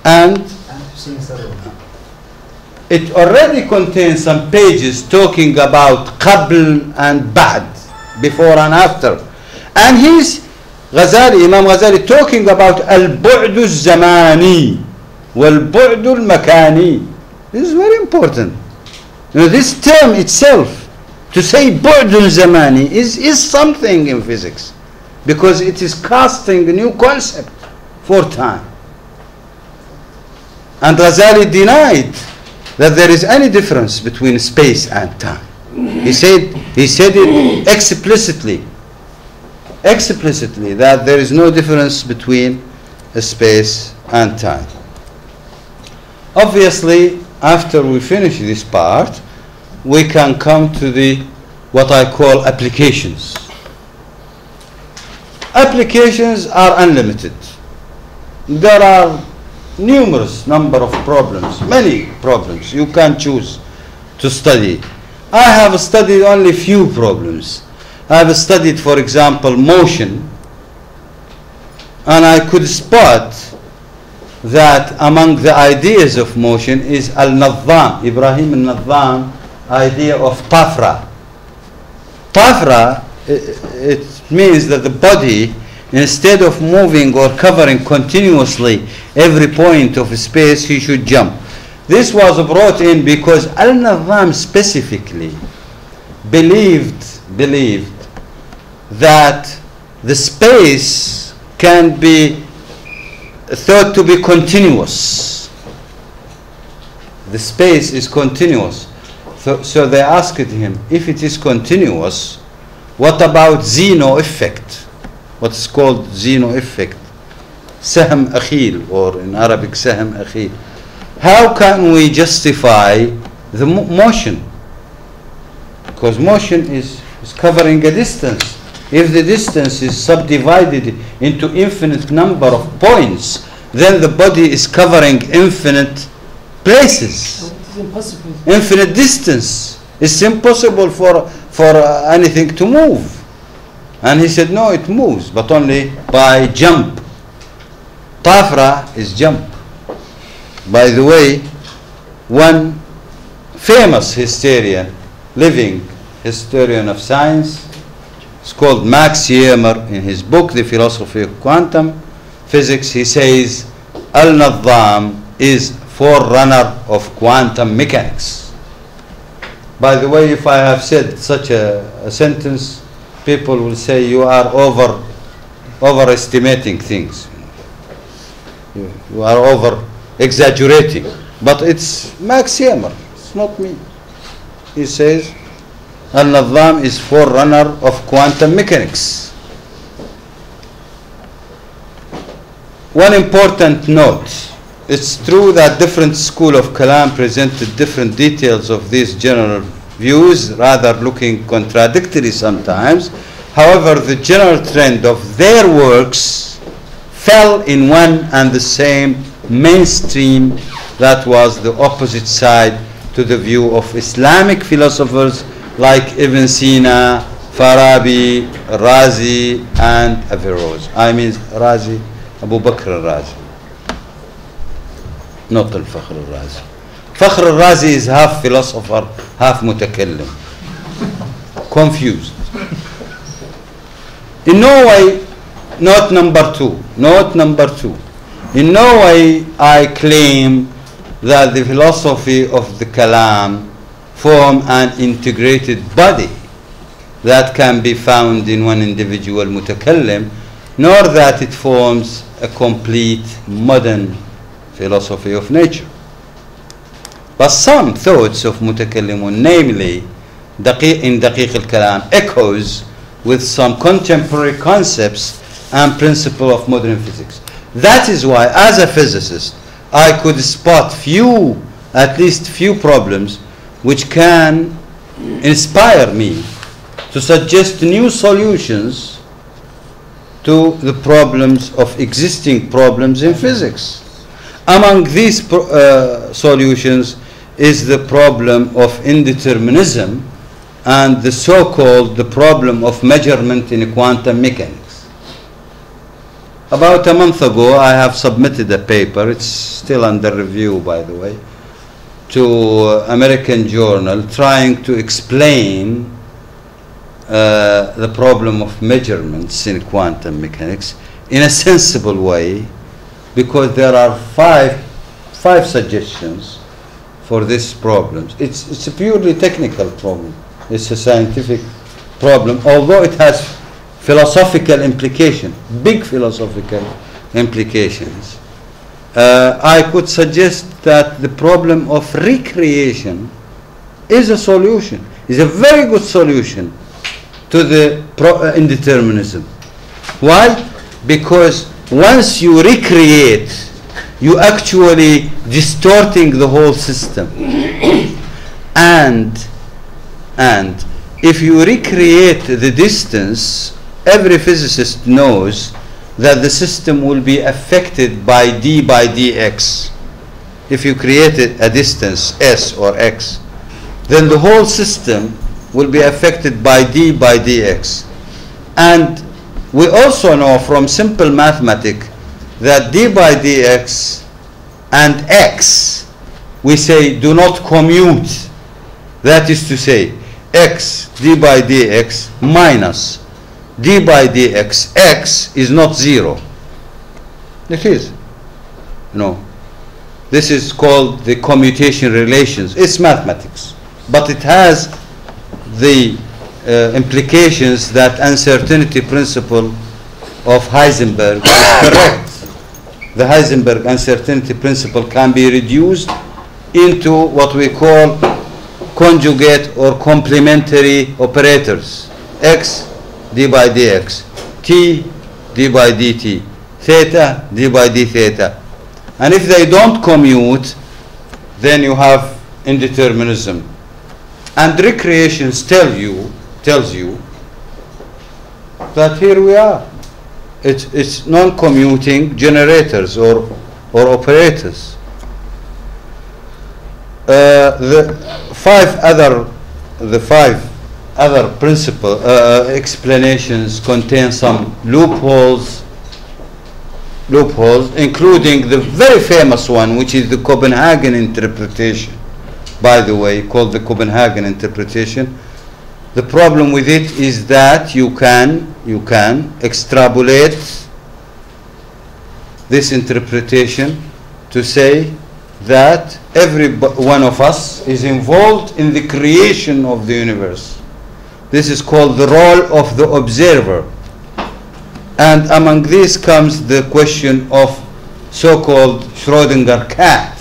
and it already contains some pages talking about Qabl and Ba'd, before and after. And he's Ghazali, Imam Ghazali, talking about Al-Bu'd al-Zamani wal-Bu'd al-Makani. This is very important. You know, this term itself, to say Bu'd al-Zamani, is something in physics, because it is casting a new concept for time. And Ghazali denied that there is any difference between space and time. He said it explicitly that there is no difference between space and time. Obviously, after we finish this part, we can come to what I call applications. Applications are unlimited. There are numerous number of problems, many problems you can choose to study. I have studied only few problems. I have studied, for example, motion, and I could spot that among the ideas of motion is Al-Nadham, Ibrahim al-Nadham idea of Tafra. Tafra, it means that the body instead of moving or covering continuously every point of space, he should jump. This was brought in because Al-Nizam specifically believed that the space can be thought to be continuous. The space is continuous. So they asked him, if it is continuous, what about Zeno effect? What's called Zeno effect? Sahm Akhil, or in Arabic Sahm Akhil. How can we justify the motion? Because motion is covering a distance. If the distance is subdivided into infinite number of points, then the body is covering infinite places. So it is impossible. Infinite distance. It's impossible for anything to move. And he said, no, it moves, but only by jump. Tafra is jump. By the way, one famous historian, living historian of science, it's called Max Yermer. In his book, The Philosophy of Quantum Physics, he says, Al-Nizam is forerunner of quantum mechanics. By the way, if I have said such a sentence, people will say you are overestimating things. You are over exaggerating. But it's Max Yermer, it's not me. He says Al-Nizam is forerunner of quantum mechanics. One important note. It's true that different school of Kalam presented different details of these general views, rather looking contradictory sometimes. However, the general trend of their works fell in one and the same mainstream, that was the opposite side to the view of Islamic philosophers like Ibn Sina, Farabi, Razi, and Averroes. I mean Razi, Abu Bakr al-Razi, not al-Fakhr al-Razi. Fakhr al-Razi is half philosopher, half mutakallim. Confused. In no way, note number two. In no way I claim that the philosophy of the Kalam form an integrated body that can be found in one individual mutakallim, nor that it forms a complete modern philosophy of nature. But some thoughts of mutakallimun, namely in Daqiq al-Kalam, echoes with some contemporary concepts and principles of modern physics. That is why, as a physicist, I could spot at least few problems which can inspire me to suggest new solutions to the problems of existing problems in physics. Among these solutions is the problem of indeterminism and the so-called the problem of measurement in quantum mechanics. About a month ago, I have submitted a paper, it's still under review by the way, to American journal trying to explain the problem of measurements in quantum mechanics in a sensible way, because there are five suggestions for these problems. It's a purely technical problem. It's a scientific problem, although it has philosophical implication, big philosophical implications. I could suggest that the problem of recreation is a solution, is a very good solution to the indeterminism. Why? Because once you recreate, you actually distorting the whole system. And if you recreate the distance, every physicist knows that the system will be affected by d by dx. If you created a distance s or x, then the whole system will be affected by d by dx. And we also know from simple mathematics that d by dx and x, we say, do not commute. That is to say, x d by dx minus d by dx, x is not 0. It is. No. This is called the commutation relations. It's mathematics, but it has the implications that uncertainty principle of Heisenberg is correct. The Heisenberg uncertainty principle can be reduced into what we call conjugate or complementary operators. X, d by dx, t, d by dt, theta, d by d theta. And if they don't commute, then you have indeterminism. And recreations tells you that here we are. It's non-commuting generators or operators. The five other principle explanations contain some loopholes, including the very famous one, which is the Copenhagen interpretation, by the way, called the Copenhagen interpretation. The problem with it is that you can extrapolate this interpretation to say that every one of us is involved in the creation of the universe. This is called the role of the observer. And among these comes the question of so-called Schrödinger cat.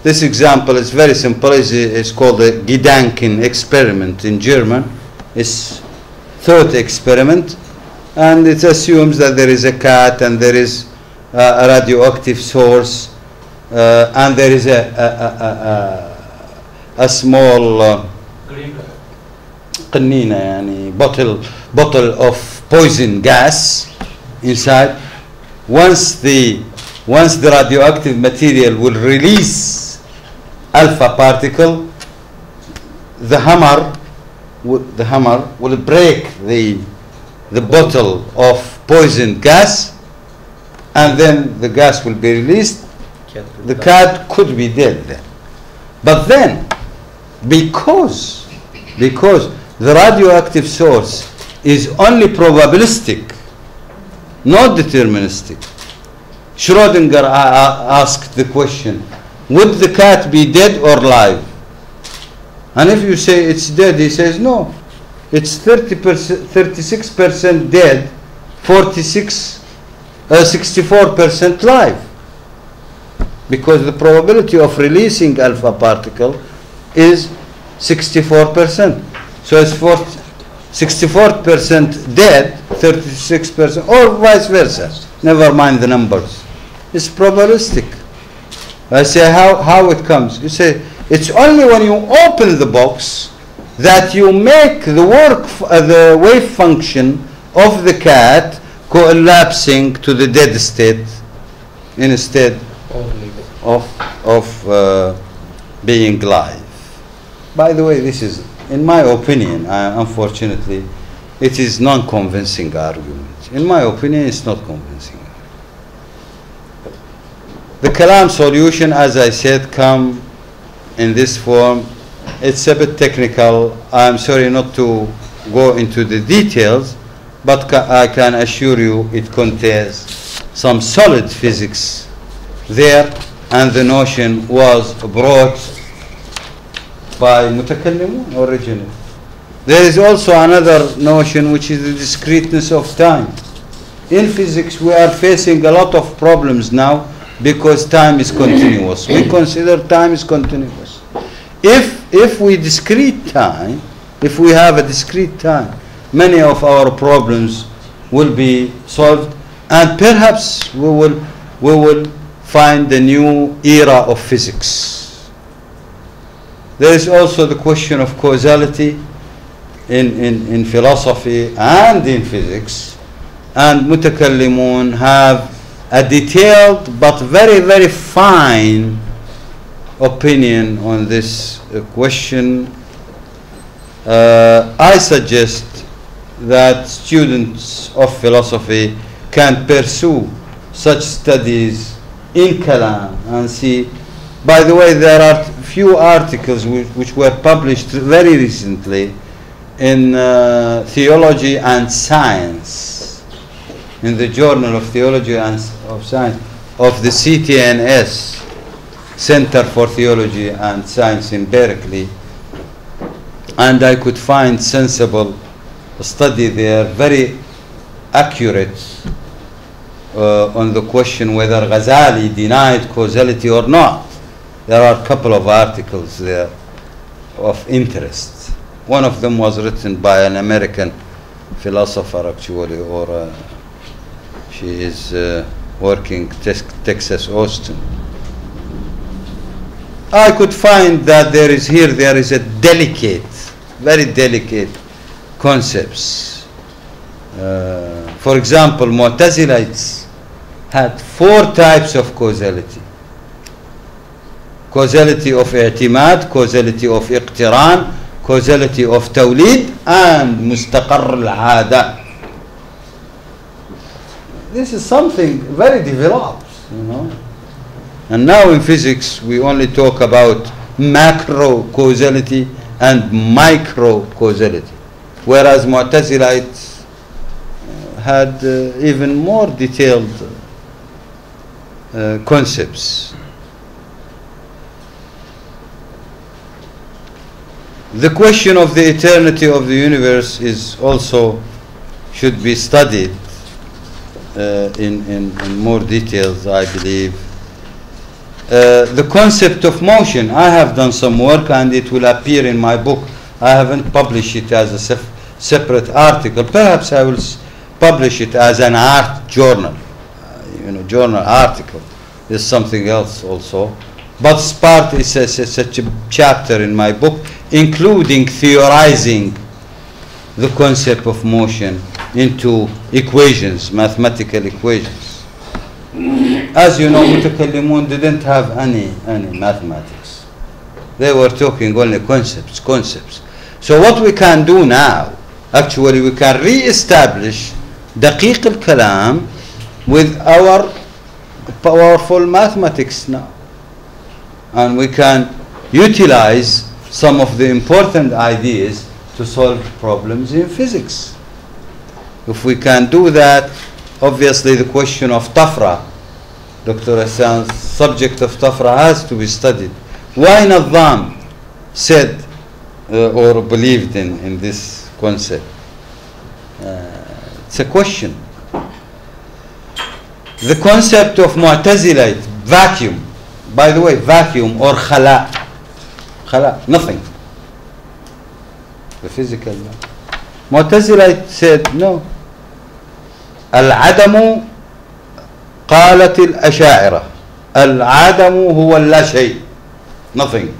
This example is very simple. It's called the Gedanken experiment in German. It's thought experiment, and it assumes that there is a cat and there is a radioactive source and there is a small قنينة يعني bottle of poison gas inside. Once the radioactive material will release alpha particle, the hammer will break the bottle of poison gas, and then the gas will be released. The cat could be dead then. But then, because the radioactive source is only probabilistic, not deterministic, Schrödinger asked the question, would the cat be dead or alive? And if you say it's dead, he says no, it's 36% dead, 64% live, because the probability of releasing alpha particle is 64%. So it's 64% dead, 36%, or vice versa. Never mind the numbers. It's probabilistic. I say how it comes. You say it's only when you open the box that you make the wave function of the cat collapsing to the dead state instead of being live. By the way, this is, in my opinion, unfortunately, it is non-convincing argument. In my opinion, it's not convincing. The Kalam solution, as I said, come in this form. It's a bit technical. I'm sorry not to go into the details, but I can assure you it contains some solid physics there, and the notion was brought by mutakallimun originally. There is also another notion, which is the discreteness of time. In physics, we are facing a lot of problems now because time is continuous. We consider time is continuous. If we have a discrete time, many of our problems will be solved, and perhaps we will find a new era of physics. There is also the question of causality in philosophy and in physics, and mutakallimun have a detailed but very, very fine opinion on this question. I suggest that students of philosophy can pursue such studies in Kalam and see. By the way, there are few articles which were published very recently in Theology and Science, in the Journal of Theology and of Science of the CTNS, Center for Theology and Science in Berkeley, and I could find sensible study there, very accurate on the question whether Ghazali denied causality or not. There are a couple of articles there of interest. One of them was written by an American philosopher, actually, or she is working Texas, Austin. I could find that there is a delicate, very delicate concepts. For example, Mu'tazilites had 4 types of causality. Causality of i'timad, causality of iqtiran, causality of tawlid, and mustaqarr al-'ada. This is something very developed, you know. And now in physics we only talk about macro causality and micro causality, whereas Mu'tazilites had even more detailed concepts. The question of the eternity of the universe is also should be studied in more details, I believe. The concept of motion, I have done some work and it will appear in my book. I haven't published it as a separate article. Perhaps I will publish it as an art journal, journal article. There's something else also. But part is such a chapter in my book, including theorizing the concept of motion into equations, mathematical equations. As you know, Mutakallimun didn't have any mathematics. They were talking only concepts. So what we can do now, actually we can re-establish Daqiq al-Kalam with our powerful mathematics now. And we can utilize some of the important ideas to solve problems in physics. If we can do that, obviously the question of Tafra, Dr. Hassan's subject of Tafra, has to be studied. Why Nadham said or believed in this concept? It's a question. The concept of Mu'tazilite, vacuum. By the way, vacuum or khala, nothing. The physical. Mu'tazilite said no. العدم قالت الأشاعرة العدم هو اللا شيء, nothing.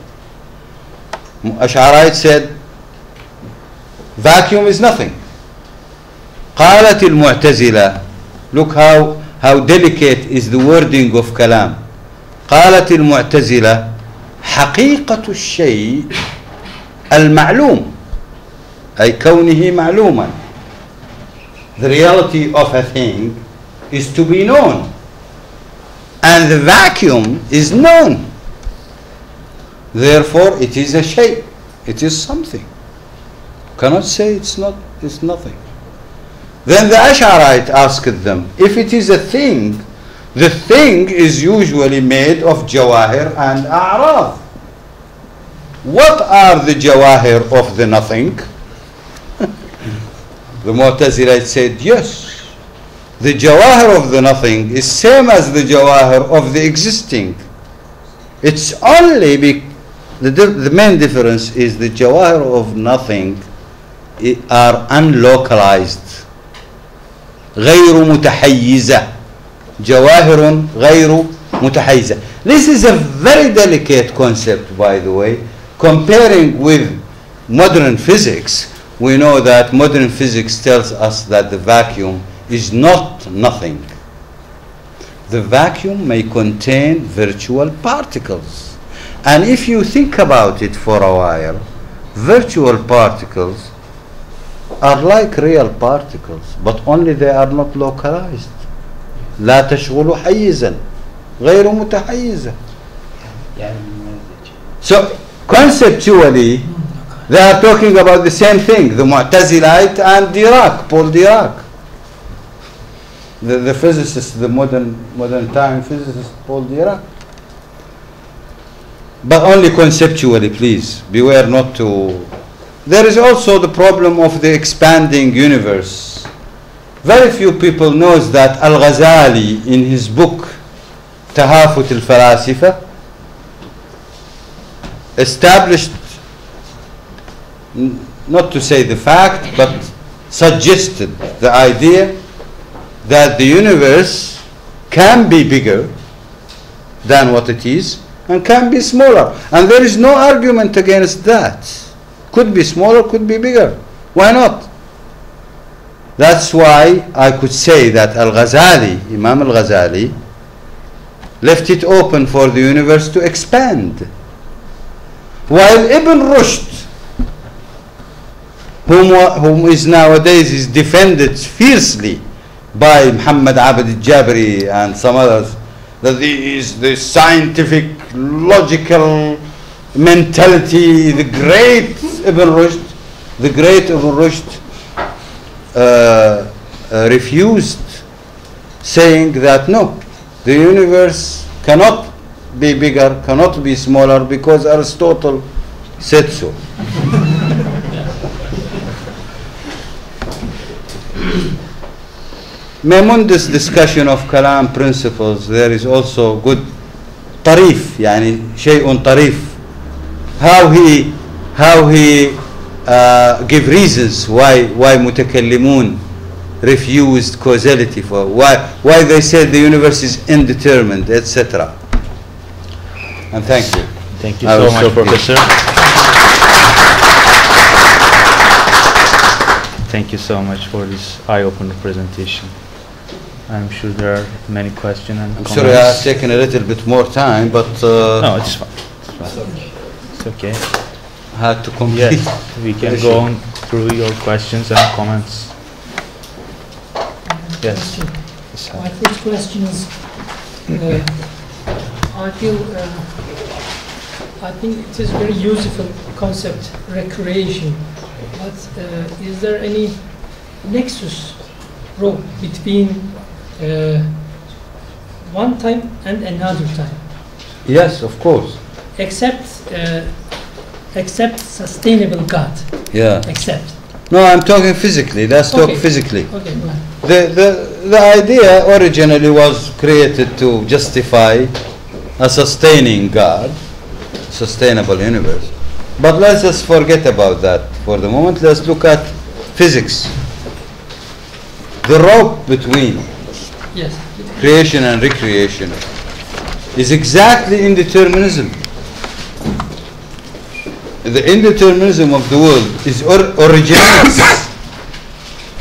Ash'arite said vacuum is nothing. قالت المعتزلة, look how delicate is the wording of كلام. قالت المعتزلة حقيقة الشيء المعلوم أي كونه معلوما. The reality of a thing is to be known, and the vacuum is known. Therefore it is a shay, it is something. You cannot say it's nothing. Then the Ash'arite asked them, if it is a thing, the thing is usually made of jawahir and a'rad. What are the jawahir of the nothing? The Mu'tazilite said, yes, the jawahir of the nothing is same as the jawahir of the existing. It's only the main difference is the jawahir of nothing are unlocalized. غير متحيزة. جواهر غير متحيزة. This is a very delicate concept, by the way. Comparing with modern physics, we know that modern physics tells us that the vacuum is not nothing. The vacuum may contain virtual particles. And if you think about it for a while, virtual particles are like real particles, but only they are not localized. لا تشغل حيزا غير متحيزة. So conceptually They are talking about the same thing, the Mu'tazilite and Dirac, Paul Dirac. The physicist, the modern time physicist, Paul Dirac. But only conceptually, please. Beware not to... There is also the problem of the expanding universe. Very few people knows that Al-Ghazali, in his book, Tahafut al-Falasifa, established, not to say the fact, but suggested the idea that the universe can be bigger than what it is and can be smaller. And there is no argument against that. Could be smaller, could be bigger. Why not? That's why I could say that Al-Ghazali, Imam Al-Ghazali, left it open for the universe to expand. While Ibn Rushd, whom is nowadays is defended fiercely by Muhammad Abd al-Jabri and some others, that he is the scientific, logical mentality, the great Ibn Rushd refused, saying that no, the universe cannot be bigger, cannot be smaller, because Aristotle said so. Among this discussion of Kalam principles, there is also good tarif, yani shay'un tarif, how he give reasons why mutakallimun refused causality, for why they said the universe is indeterminate, etc. And thank you. Thank you so much, Professor. Thank you so much for this eye-opening presentation. I'm sure there are many questions and comments. Sorry, I've taken a little bit more time, but no, it's fine. It's okay. I had to complete. Yes, we can go on through your questions and comments. Yes. My first question is, I think it is a very useful concept, recreation. But is there any nexus rope between one time and another time? Yes, of course. Except sustainable God. Yeah. Except. No, I'm talking physically. Let's talk physically. Okay. The idea originally was created to justify a sustaining God, sustainable universe. But let's just forget about that for the moment. Let's look at physics. The rope between creation and recreation is exactly indeterminism. The indeterminism of the world is originates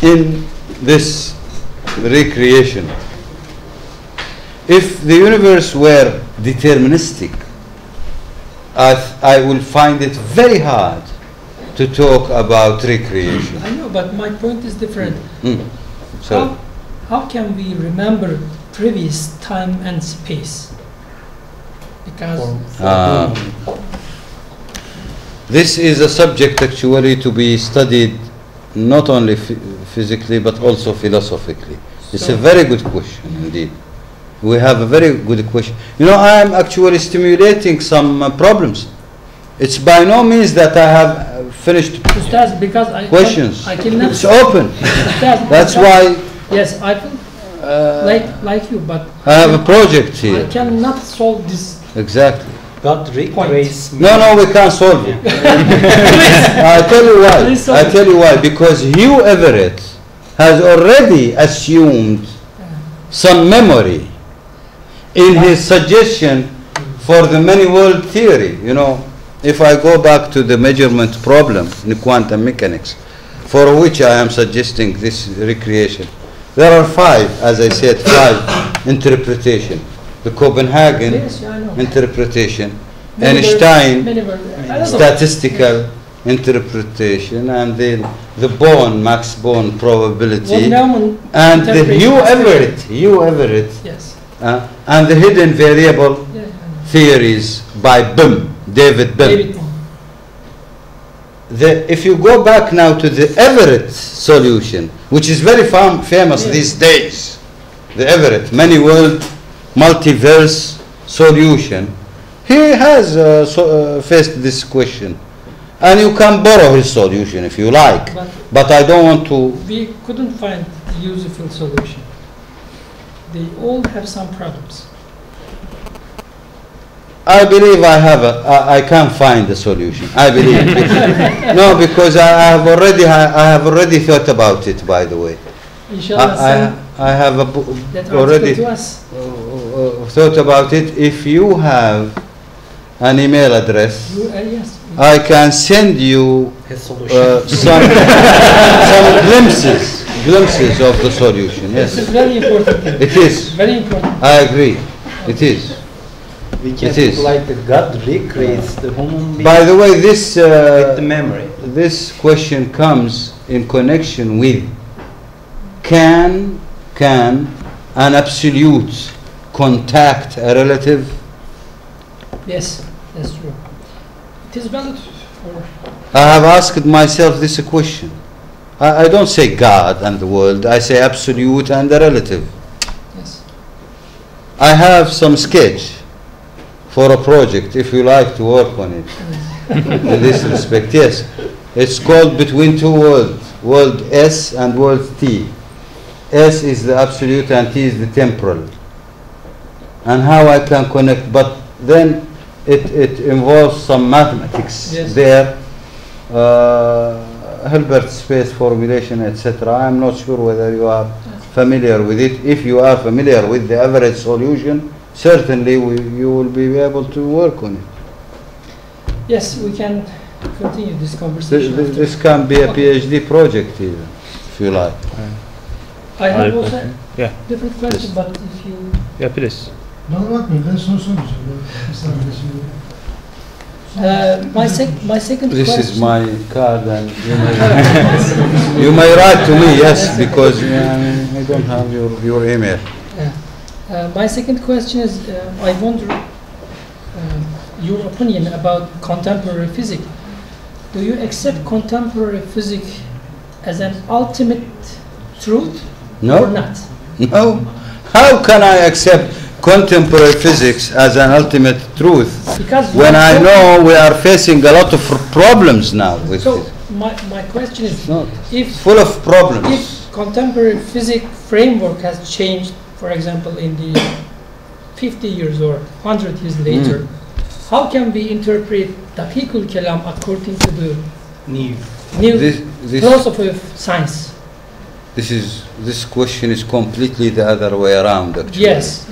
in this recreation. If the universe were deterministic, I will find it very hard to talk about recreation. I know, but my point is different. So, how can we remember previous time and space? Because this is a subject actually to be studied not only physically but also philosophically. It's a very good question indeed. We have a very good question. You know, I am actually stimulating some problems. It's by no means that I have finished Ustaz, because questions. I cannot. It's open. Ustaz, That's why. Yes, I feel like you, but I have a project here. I cannot solve this. Exactly. God recreates me. No, we can't solve it. I tell you why. I tell you why. Because Hugh Everett has already assumed some memory in his suggestion for the many world theory. You know, if I go back to the measurement problem in quantum mechanics, for which I am suggesting this recreation, there are five, as I said, five interpretation. The Copenhagen interpretation, Einstein statistical interpretation, and then the Max Born probability, and the Hugh Everett, yes, and the hidden variable theories by David Bim. if you go back now to the Everett solution, which is very famous these days, the Everett many world multiverse solution, he has faced this question, and you can borrow his solution if you like, but I don't want to. We couldn't find a useful solution. They all have some problems. I believe I can find a solution. I believe. No, because I have already thought about it, by the way. Inshallah, I have already thought about it. If you have an email address, yes. I can send you some glimpses of the solution. Yes, It's a very important thing. it is. Very important. I agree. It is. We can It is. like that God recreates the human being By the way, this with the memory. this question comes in connection with can an absolute contact a relative? Yes, that's true. It is valid for. I have asked myself this question. I don't say God and the world, I say absolute and a relative. Yes. I have some sketch for a project, if you like to work on it. In this respect, yes. It's called Between Two Worlds, World S and World T. S is the absolute and T is the temporal. And how I can connect, but then it involves some mathematics there, Hilbert space formulation, etc. I am not sure whether you are familiar with it. If you are familiar with the average solution, certainly you will be able to work on it. Yes, we can continue this conversation. This can be a PhD project even, if you like. I have also Yeah. different question, but if you. Yeah, please. My second This question. is my card, and you may write to me, yes, because I don't have your email. My second question is, I wonder your opinion about contemporary physics. Do you accept contemporary physics as an ultimate truth No. or not? No. How can I accept contemporary physics as an ultimate truth Because when I know we are facing a lot of problems now with So it? my question is, No. if Full of problems. if contemporary physics framework has changed, for example, in the 50 years or 100 years later, how can we interpret Daqiqul Kalam according to the New. new This philosophy of science? this question is completely the other way around, actually. Yes.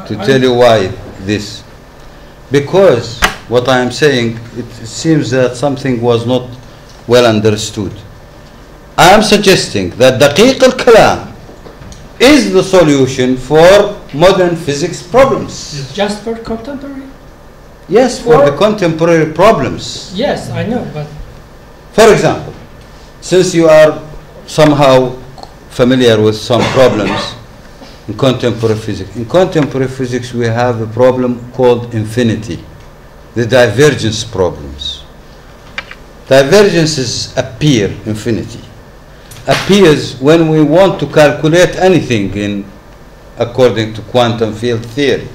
To tell you why this. Because what I am saying, it seems that something was not well understood. I am suggesting that Daqiq al-Kalam is the solution for modern physics problems. Just for contemporary? Yes, for the contemporary problems. Yes, I know, but For example, since you are somehow familiar with some problems in contemporary physics. In contemporary physics we have a problem called infinity, the divergence problems. Divergences appear, infinity appears when we want to calculate anything according to quantum field theory.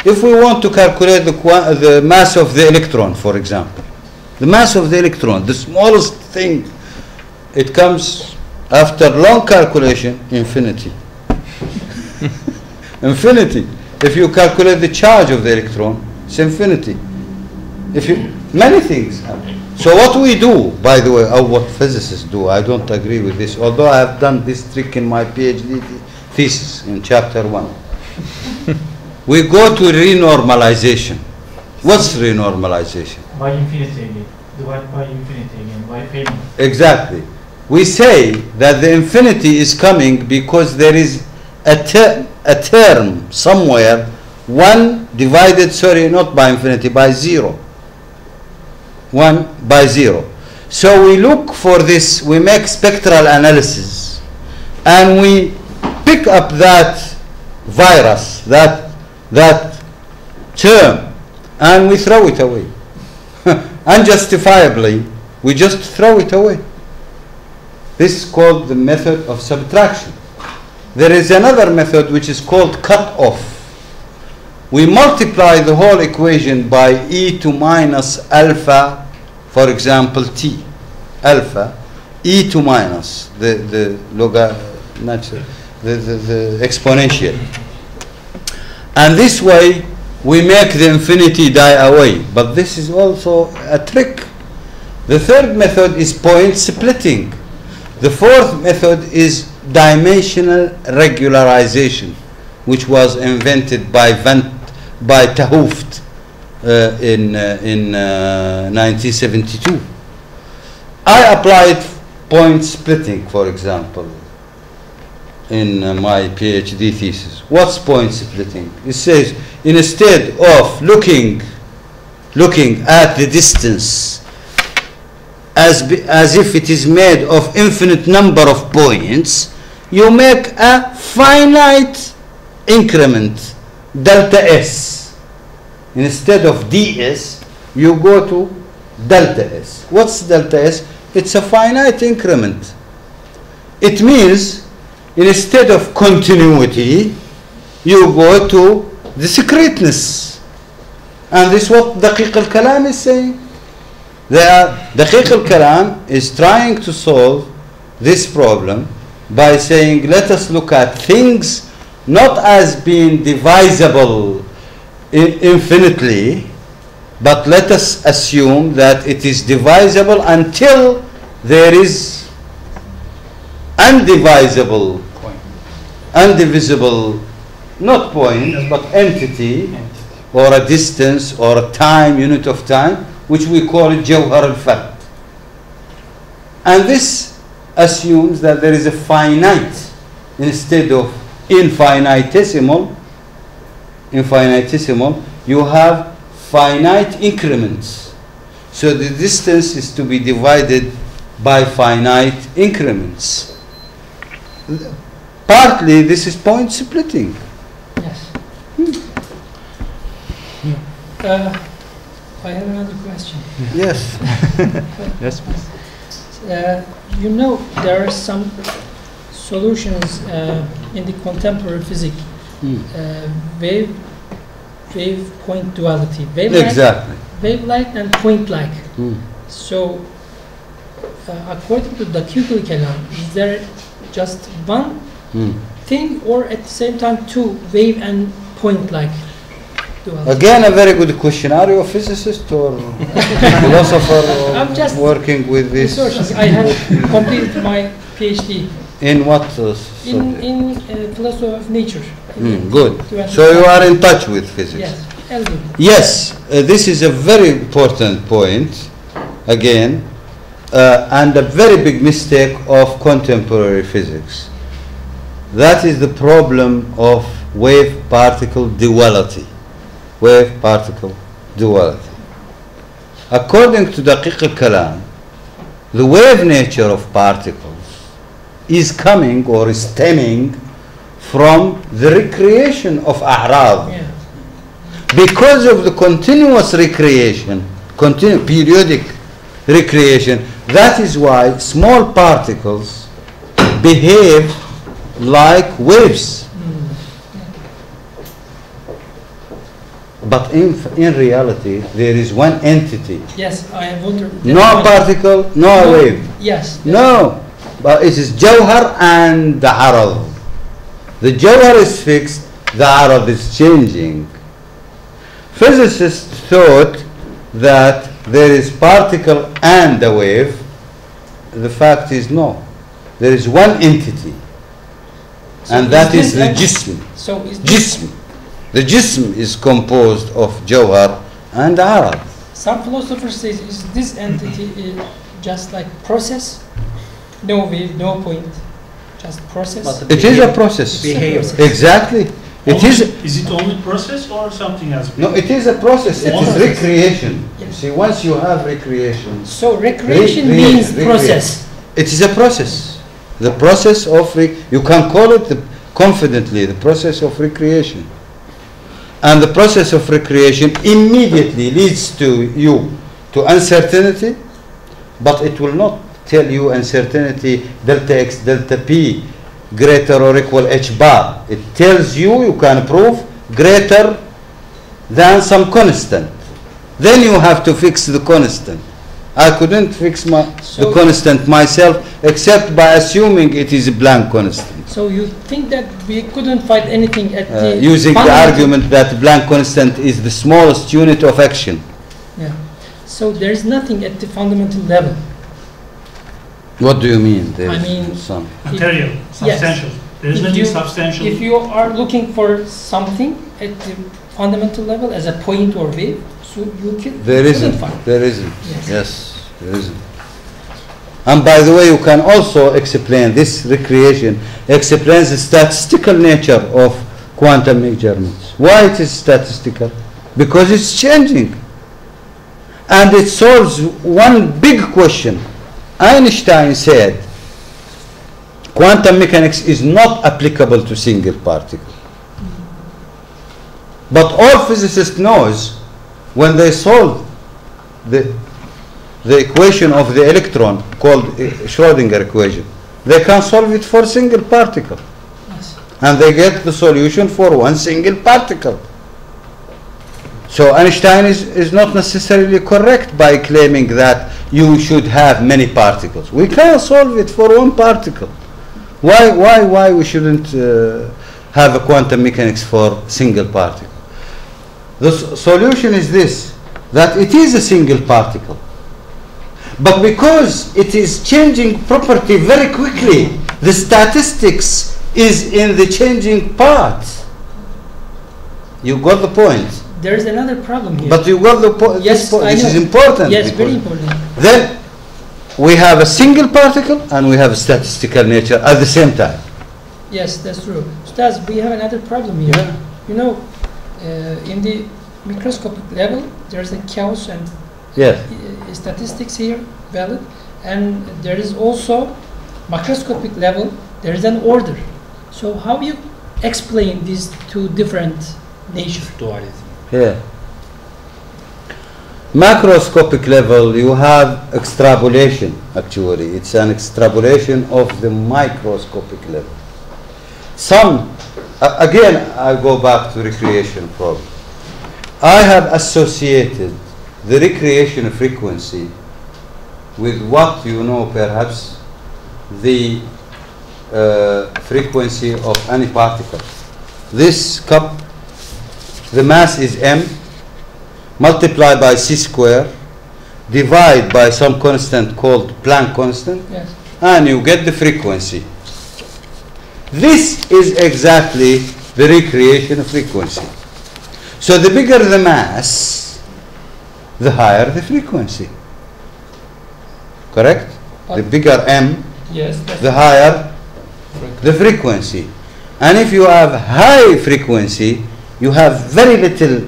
If we want to calculate the mass of the electron, for example, the mass of the electron, the smallest thing, it comes after long calculation, infinity. Infinity. If you calculate the charge of the electron, it's infinity. Many things happen. So what we do, by the way, or what physicists do, I don't agree with this, although I have done this trick in my PhD thesis in chapter 1. We go to renormalization. What's renormalization? By infinity again. Divide by infinity again. By payment. Exactly. We say that the infinity is coming because there is a term somewhere, 1 divided, not by infinity, by 0. 1 by 0. So we look for this, we make spectral analysis, and we pick up that virus, that term, and we throw it away. Unjustifiably, we just throw it away. This is called the method of subtraction. There is another method which is called cut off. We multiply the whole equation by e to minus alpha, for example, t, alpha, e to minus the exponential. And this way we make the infinity die away. But this is also a trick. The third method is point splitting. The fourth method is dimensional regularization, which was invented by T Hooft in 1972. I applied point splitting, for example, in my PhD thesis. What's point splitting? It says instead of looking at the distance as if it is made of infinite number of points, you make a finite increment, delta S. Instead of ds, you go to delta S. What's delta S? It's a finite increment. It means instead of continuity, you go to discreteness. And this is what Daqiq al-Kalam is saying. Daqiq al-Kalam is trying to solve this problem by saying, let us look at things not as being divisible infinitely, but let us assume that it is divisible until there is undivisible, not point, but entity, or a distance, or a time, unit of time, which we call it Jawhar al-Fard. And this assumes that there is a finite instead of infinitesimal. You have finite increments. So the distance is to be divided by finite increments. Partly this is point splitting. Yes. I have another question. Yes. Yes, please. You know, there are some solutions in the contemporary physics, wave point duality, wave-like and point-like. So, according to the Daqiq al-Kalam, is there just one thing, or at the same time two wave and point-like duality? Again, a very good question. Are you a physicist or philosopher, or I'm just working with this? Research. I have completed my PhD. In what In philosophy of nature. Good. So you are in touch with physics. Yes. A little bit. Yes, this is a very important point, again, and a very big mistake of contemporary physics. That is the problem of wave-particle duality. Wave-particle duality. According to Daqiq al-Kalam, the wave nature of particles is coming or is stemming from the recreation of a'rad. Yeah. Because of the continuous recreation, periodic recreation, that is why small particles behave like waves. But in reality, there is one entity. Yes, I have wondered. No particle, no wave. Yes. No, but it is Jawhar and the Arad. The Jawhar is fixed, the Arad is changing. Physicists thought that there is particle and a wave. The fact is no. There is one entity. So and that is the jism. So is Jism. The jism is composed of Jawhar and Arad. Some philosophers say, is this entity just like process? No wave, no point, just process? But It is a process. Behavior. Exactly. It is. Is it only process or something else? No, it is a process. It is Process. recreation. Yes. See, once you have recreation, So recreation Recreation, means recreation. process. it is a process. The process of you can call it confidently the process of recreation. And the process of recreation immediately leads to you to uncertainty, but it will not tell you uncertainty delta x delta p greater or equal h bar. It tells you can prove greater than some constant. Then you have to fix the constant. I couldn't fix the constant myself except by assuming it is a blank constant. So you think that we couldn't find anything at the using the argument that blank constant is the smallest unit of action. Yeah. So there is nothing at the fundamental level. What do you mean? I mean, some Material, substantial. Yes. There is nothing substantial. If you are looking for something at the fundamental level as a point or wave, so you can. There isn't. Find. There isn't. Yes. Yes, there isn't. And by the way, you can also explain this recreation explains the statistical nature of quantum measurements. Why it is statistical? Because it's changing. And it solves one big question. Einstein said quantum mechanics is not applicable to single particle. But all physicists knows when they solve the equation of the electron called Schrödinger equation, they can solve it for single particle. Yes. And they get the solution for one single particle. So Einstein is not necessarily correct by claiming that you should have many particles. We can solve it for one particle. Why we shouldn't have a quantum mechanics for single particle? The solution is this, that it is a single particle. But because it is changing property very quickly, the statistics is in the changing part. You got the point. There is another problem here. But you got the point. Yes, I this know. is important. Yes, very important. Then we have a single particle and we have a statistical nature at the same time. Yes, that's true. Ustaz, we have another problem here. Yeah. You know, in the microscopic level, there's a chaos and Yes. Statistics here valid, and there is also macroscopic level. There is an order. So how you explain these two different natures? Dualism. Yeah. Macroscopic level, you have extrapolation. Actually, it's an extrapolation of the microscopic level. Some, again, I go back to recreation problem. I have associated the recreation frequency with what you know, perhaps the frequency of any particle. This cup, the mass is m, multiply by c square, divide by some constant called Planck constant, Yes. and you get the frequency. This is exactly the recreation frequency. So the bigger the mass, the higher the frequency. Correct? The bigger m, Yes. the higher the frequency. And if you have high frequency, you have very little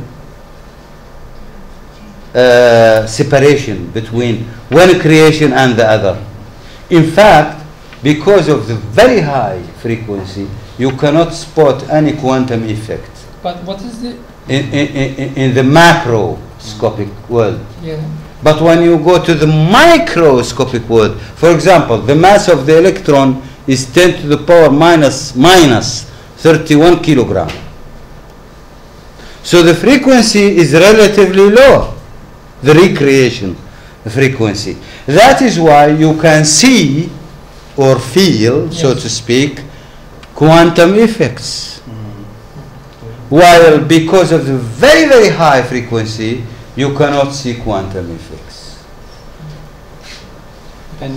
separation between one creation and the other. In fact, because of the very high frequency, you cannot spot any quantum effect But what is the in the macroscopic world. yeah? But when you go to the microscopic world, for example, the mass of the electron is 10 to the power minus 31 kilogram. So the frequency is relatively low, the recreation frequency. That is why you can see or feel, so Yes. to speak, quantum effects. While because of the very, very high frequency, you cannot see quantum effects. And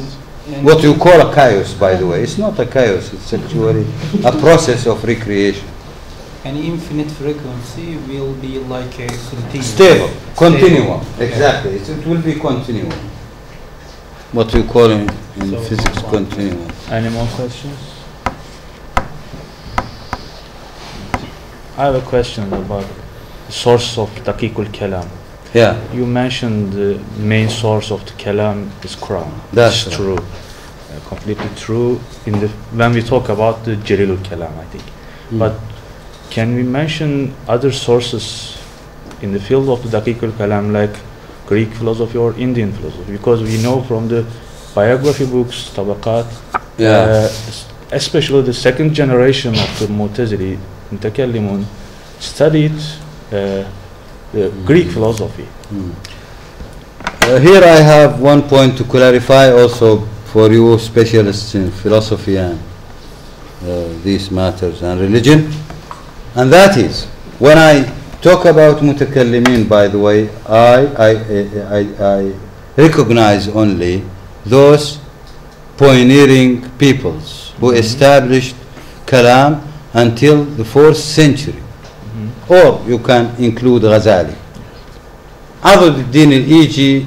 What you call a chaos, by the way, it's not a chaos, it's actually a process of recreation. an infinite frequency will be like a continuum. Stable, continuum, Stable. exactly, it will be continuum. What you call in So, physics continuum. Any more questions? I have a question about the source of Daqiqul Kalam. Yeah, You mentioned the main source of the Kalam is Quran. That's It's right. true, completely true. When we talk about the Jalilul Kalam, I think. But can we mention other sources in the field of the Daqiqul Kalam, like Greek philosophy or Indian philosophy, because we know from the biography books, Tabaqat, especially the second generation of the Mu'tazili, Mutakallimun, studied the Greek philosophy. Here I have one point to clarify also for you specialists in philosophy and these matters and religion, and that is, when I talk about mutakallimin, by the way, I recognize only those pioneering peoples who established kalam until the 4th century. Or you can include Ghazali. Aduddin al-Iji,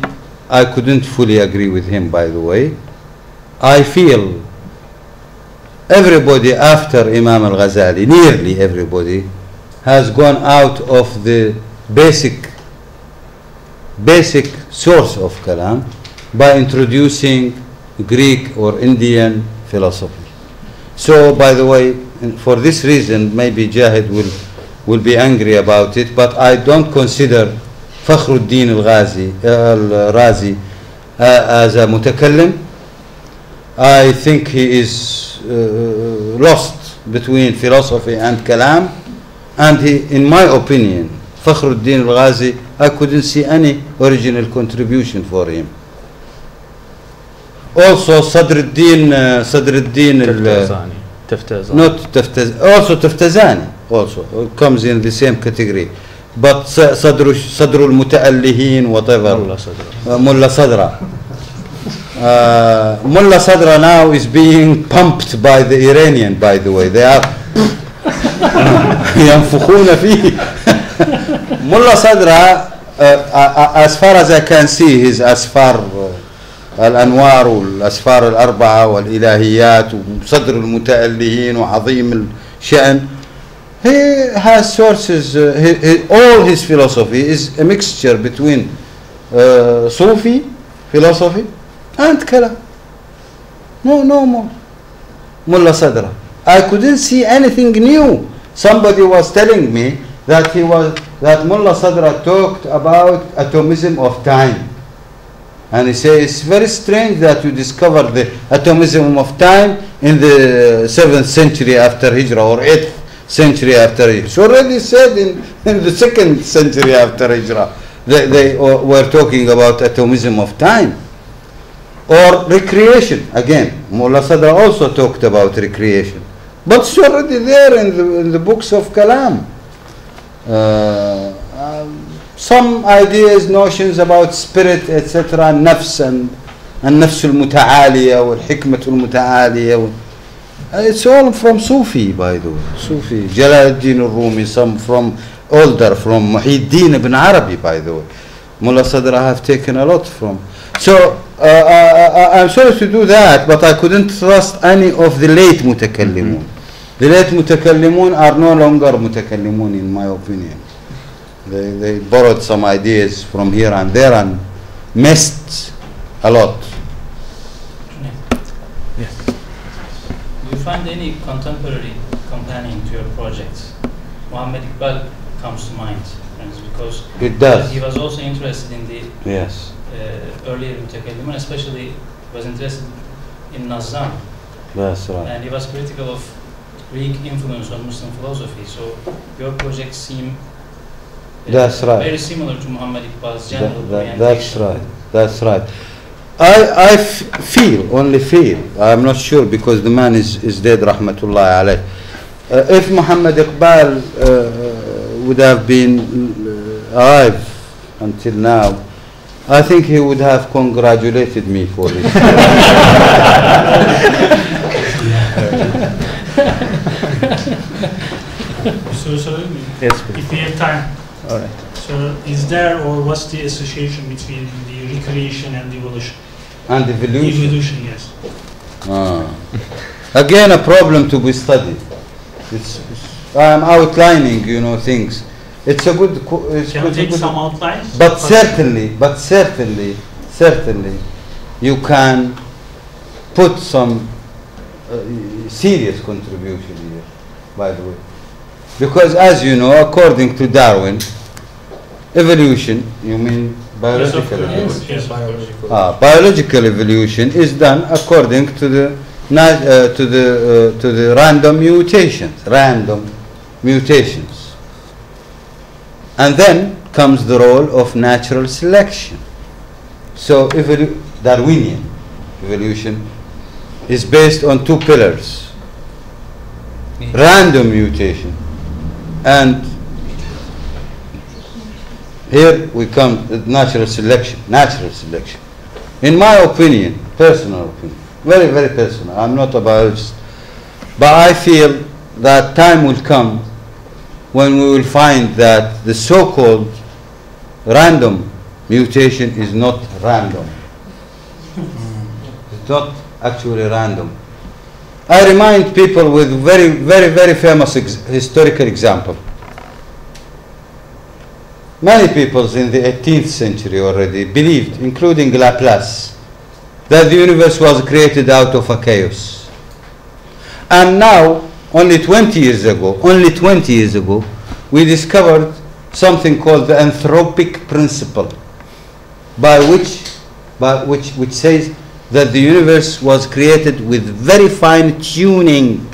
I couldn't fully agree with him, by the way. I feel everybody after Imam al-Ghazali, nearly everybody, has gone out of the basic source of kalam by introducing Greek or Indian philosophy. So, by the way, for this reason, maybe Jahid will be angry about it, but I don't consider Fakhruddin al-Razi as a mutakallim. I think he is lost between philosophy and kalam, and he, in my opinion, Fakhruddin al-Razi, I couldn't see any original contribution for him. Also Sadruddin Taftazani also comes in the same category, but Sadrul Muta'allihin, whatever, Mullah Sadra. Mullah Sadra now is being pumped by the Iranian, by the way. They are ينفخون فيه. Mullah Sadra, as far as I can see, his Asfar الأنوار والأسفار الأربعة والإلهيات وصدر المتألهين وعظيم الشأن, he has sources, all his philosophy is a mixture between Sufi philosophy and Kalam. No more. Mullah Sadra, I couldn't see anything new. Somebody was telling me that Mullah Sadra talked about atomism of time. And he says, it's very strange that you discovered the atomism of time in the 7th century after Hijrah or 8th century after Hijrah. It's already said in the 2nd century after Hijrah. They were talking about atomism of time. Or recreation. Again, Mullah Sadra also talked about recreation. But it's already there in the books of Kalam. Some ideas, notions about spirit, etc., nafs and nafs al-muta'aliya or hikmat al-muta'aliya. It's all from Sufi, by the way. Sufi. Jalaluddin al-Rumi, some from older, from Muhyiddin ibn Arabi, by the way. Mullah Sadra have taken a lot from. So, I'm sorry to do that, but I couldn't trust any of the late mutakallimun. The late mutakallimun are no longer mutakallimun, in my opinion. They borrowed some ideas from here and there and missed a lot. Yes. Do you find any contemporary companion to your projects? Muhammad Iqbal comes to mind, because it does. He was also interested in the earlier Mutakallimun, especially was interested in Nazam. That's right. And he was critical of Greek influence on Muslim philosophy. So your projects seem that's right. very similar to Muhammad Iqbal's general orientation. That's right. That's right. I only feel, I'm not sure because the man is dead, rahmatullah alayh. If Muhammad Iqbal would have been alive until now, I think he would have congratulated me for this. So Yes, if we have time. all right. So is there, or what's the association between the recreation and evolution? And evolution. Evolution, yes. Again, a problem to be studied. I'm outlining, things. It's a good. Can we take some outlines? But certainly, you can put some serious contribution here, by the way. Because as you know, according to Darwin, evolution, you mean Biological Yes, evolution. of course. Yes, biological. Biological evolution is done according to the random mutations, and then comes the role of natural selection. So Darwinian evolution is based on two pillars: random mutation, and here we come to natural selection. In my opinion, personal opinion, very, very personal, I'm not a biologist, but I feel that time will come when we will find that the so-called random mutation is not random. It's not actually random. I remind people with very, very, very famous historical example. Many peoples in the 18th century already believed, including Laplace, that the universe was created out of a chaos. And now, only 20 years ago, we discovered something called the anthropic principle, which says that the universe was created with very fine tuning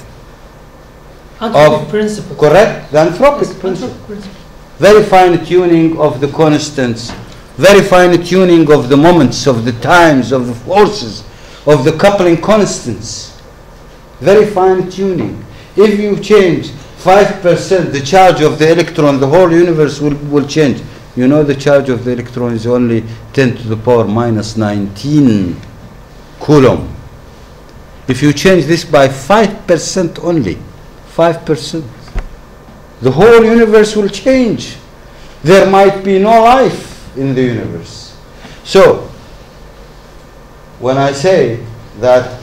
Anthropic principle. Correct? The anthropic Yes, principle. anthropic principle. Very fine tuning of the constants, very fine tuning of the moments, of the times, of the forces, of the coupling constants. Very fine tuning. If you change 5% the charge of the electron, the whole universe will change. You know the charge of the electron is only 10 to the power minus 19 coulomb. If you change this by 5% only, 5%, the whole universe will change. There might be no life in the universe. So, when I say that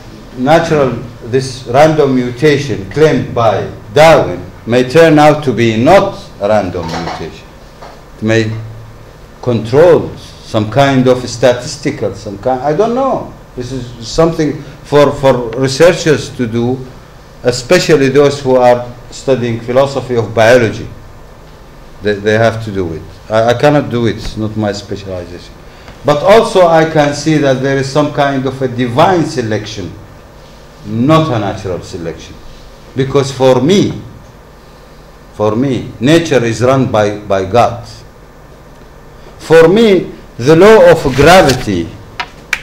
this random mutation claimed by Darwin may turn out to be not a random mutation, it may control some kind of statistical, I don't know. This is something for researchers to do, especially those who are studying philosophy of biology. They have to do it. I cannot do it, it's not my specialization. But also I can see that there is some kind of a divine selection, not a natural selection. Because for me, nature is run by God. For me, the law of gravity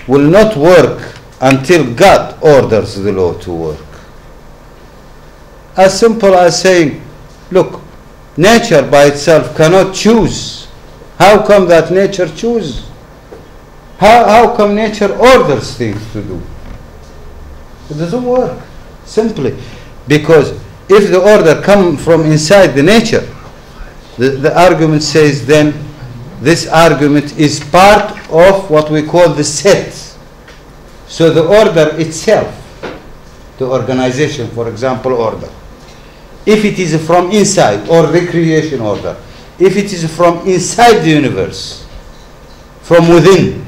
will not work until God orders the law to work. As simple as saying, look, nature by itself cannot choose. How come that nature chooses? How come nature orders things to do? It doesn't work. Simply because if the order comes from inside the nature, the argument says then this argument is part of what we call the set. So the order itself, the organization, for example, order, if it is from inside, or recreation order, if it is from inside the universe, from within,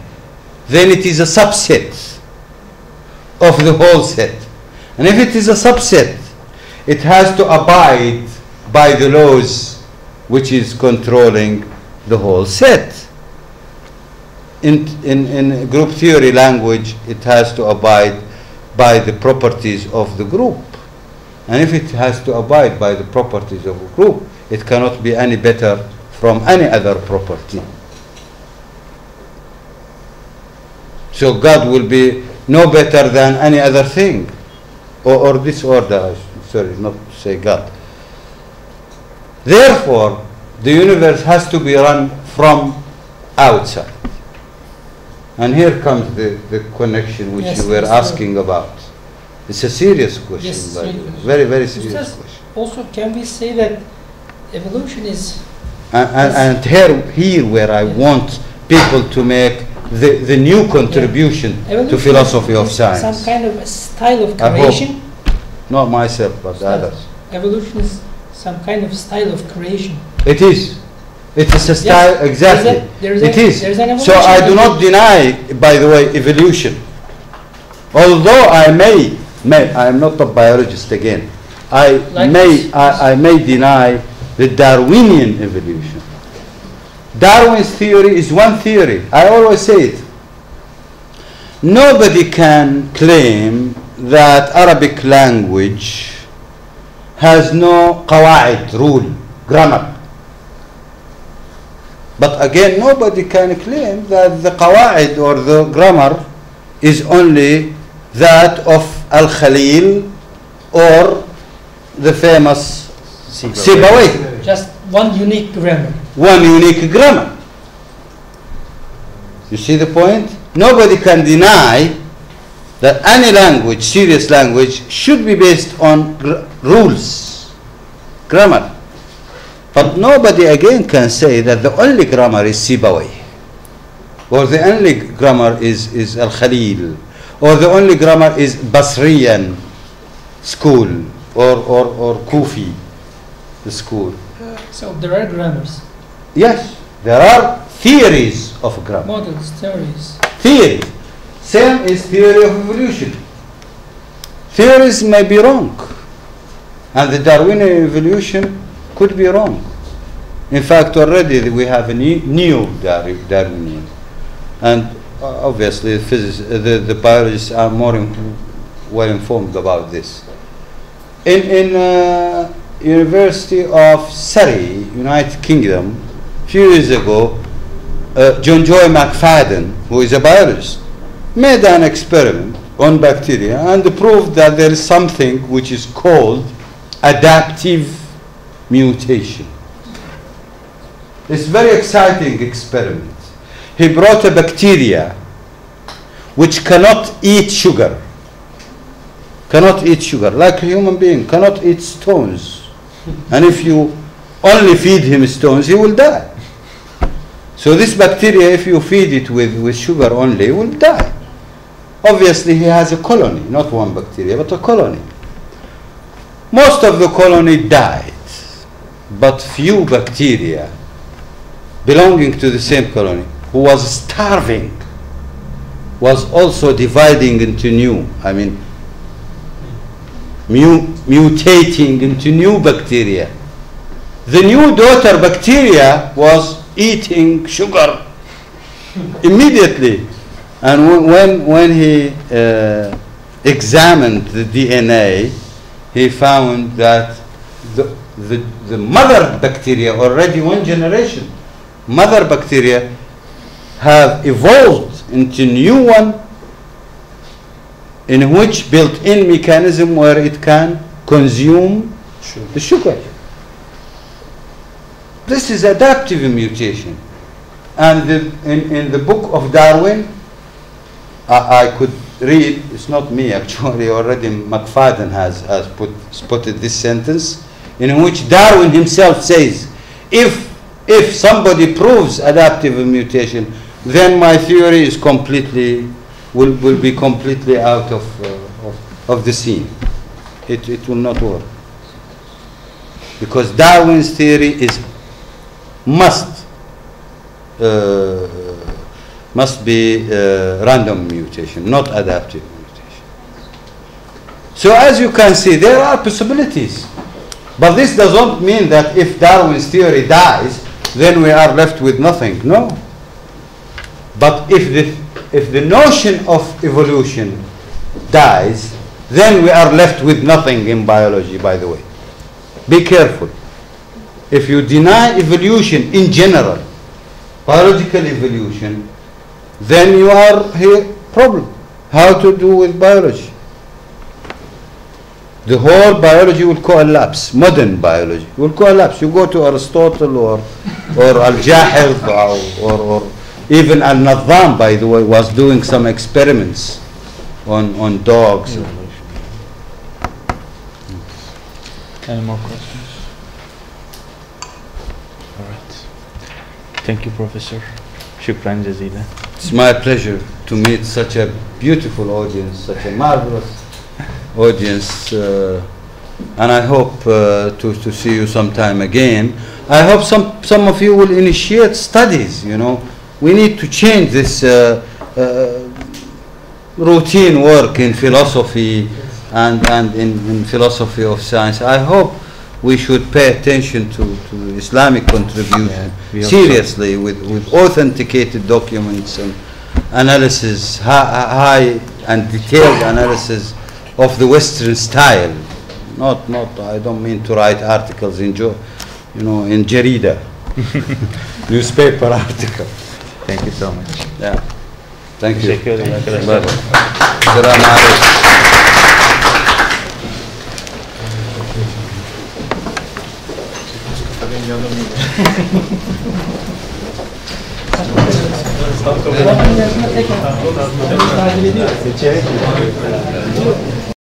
then it is a subset of the whole set. And if it is a subset, it has to abide by the laws which is controlling the whole set. In group theory language, it has to abide by the properties of the group. And if it has to abide by the properties of a group, it cannot be any better from any other property. So God will be no better than any other thing. Or this order, sorry, not to say God. Therefore, the universe has to be run from outside. And here comes the connection which Yes, you were yes, asking about. It's a serious question, Yes, by the way. really. Very, very serious Ustaz, question. also, can we say that evolution is And here where I want people to make the new contribution to evolution philosophy of is science. some kind of a style of I hope. creation? Not myself, but the others. Evolution is some kind of style of creation. It is. It is a style, Yes, exactly. there's It is. there's an So evolution I do of not deny, by the way, evolution. Although I may, I am not a biologist again. I Like may us. deny the Darwinian evolution. Darwin's theory is one theory. I always say it. Nobody can claim that Arabic language has no qawaid, rule, grammar. But again, nobody can claim that the qawaid or the grammar is only that of Al-Khalil or the famous Sibawayh. Just one unique grammar. One unique grammar. You see the point? Nobody can deny that any language, serious language, should be based on rules, grammar. But nobody again can say that the only grammar is Sibawayh, or the only grammar is Al-Khalil, or the only grammar is Basriyan school, or Kufi school. So there are grammars. Yes, there are theories of grammar. Models, theories. Theory. Same is theory of evolution. Theories may be wrong, and the Darwinian evolution could be wrong. In fact, already we have a new Darwinian, and obviously the biologists are more well informed about this. In University of Surrey, United Kingdom, a few years ago, John Joy McFadden, who is a biologist, made an experiment on bacteria and proved that there is something which is called adaptive mutation. It's a very exciting experiment. He brought a bacteria which cannot eat sugar, like a human being, cannot eat stones. And if you only feed him stones, he will die. So this bacteria, if you feed it with sugar only, will die. Obviously, he has a colony, not one bacteria, but a colony. Most of the colony died, but few bacteria belonging to the same colony, who was starving, was also dividing into mutating into new bacteria. The new daughter bacteria was eating sugar immediately. And when he examined the DNA, he found that the mother bacteria, already one generation, mother bacteria have evolved into new one in which built-in mechanism where it can consume the sugar. This is adaptive mutation. And in the book of Darwin, I could read, it's not me actually, already McFadden has spotted this sentence, in which Darwin himself says, if somebody proves adaptive mutation, then my theory is will be completely out of the scene. It will not work. Because Darwin's theory must be random mutation, not adaptive mutation. So as you can see, there are possibilities. But this doesn't mean that if Darwin's theory dies, then we are left with nothing. No. But if the notion of evolution dies, then we are left with nothing in biology, by the way. Be careful. If you deny evolution in general, biological evolution, then you are here problem. How to do with biology? The whole biology will collapse. Modern biology will collapse. You go to Aristotle or Al-Jahid or even Al-Nadham, by the way, was doing some experiments on dogs. Any more questions? All right. Thank you, Professor. Shukran jazila. It's my pleasure to meet such a beautiful audience, such a marvelous audience, and I hope to see you sometime again. I hope some of you will initiate studies. We need to change this routine work in philosophy and in philosophy of science. I hope we should pay attention to Islamic contribution seriously with authenticated documents and analysis, high and detailed analysis of the Western style. Not. I don't mean to write articles in in Jarida, newspaper article. Thank you so much. Yeah. Thank you. Teşekkür ederim arkadaşlar. Selamun aleyküm. Tekrar.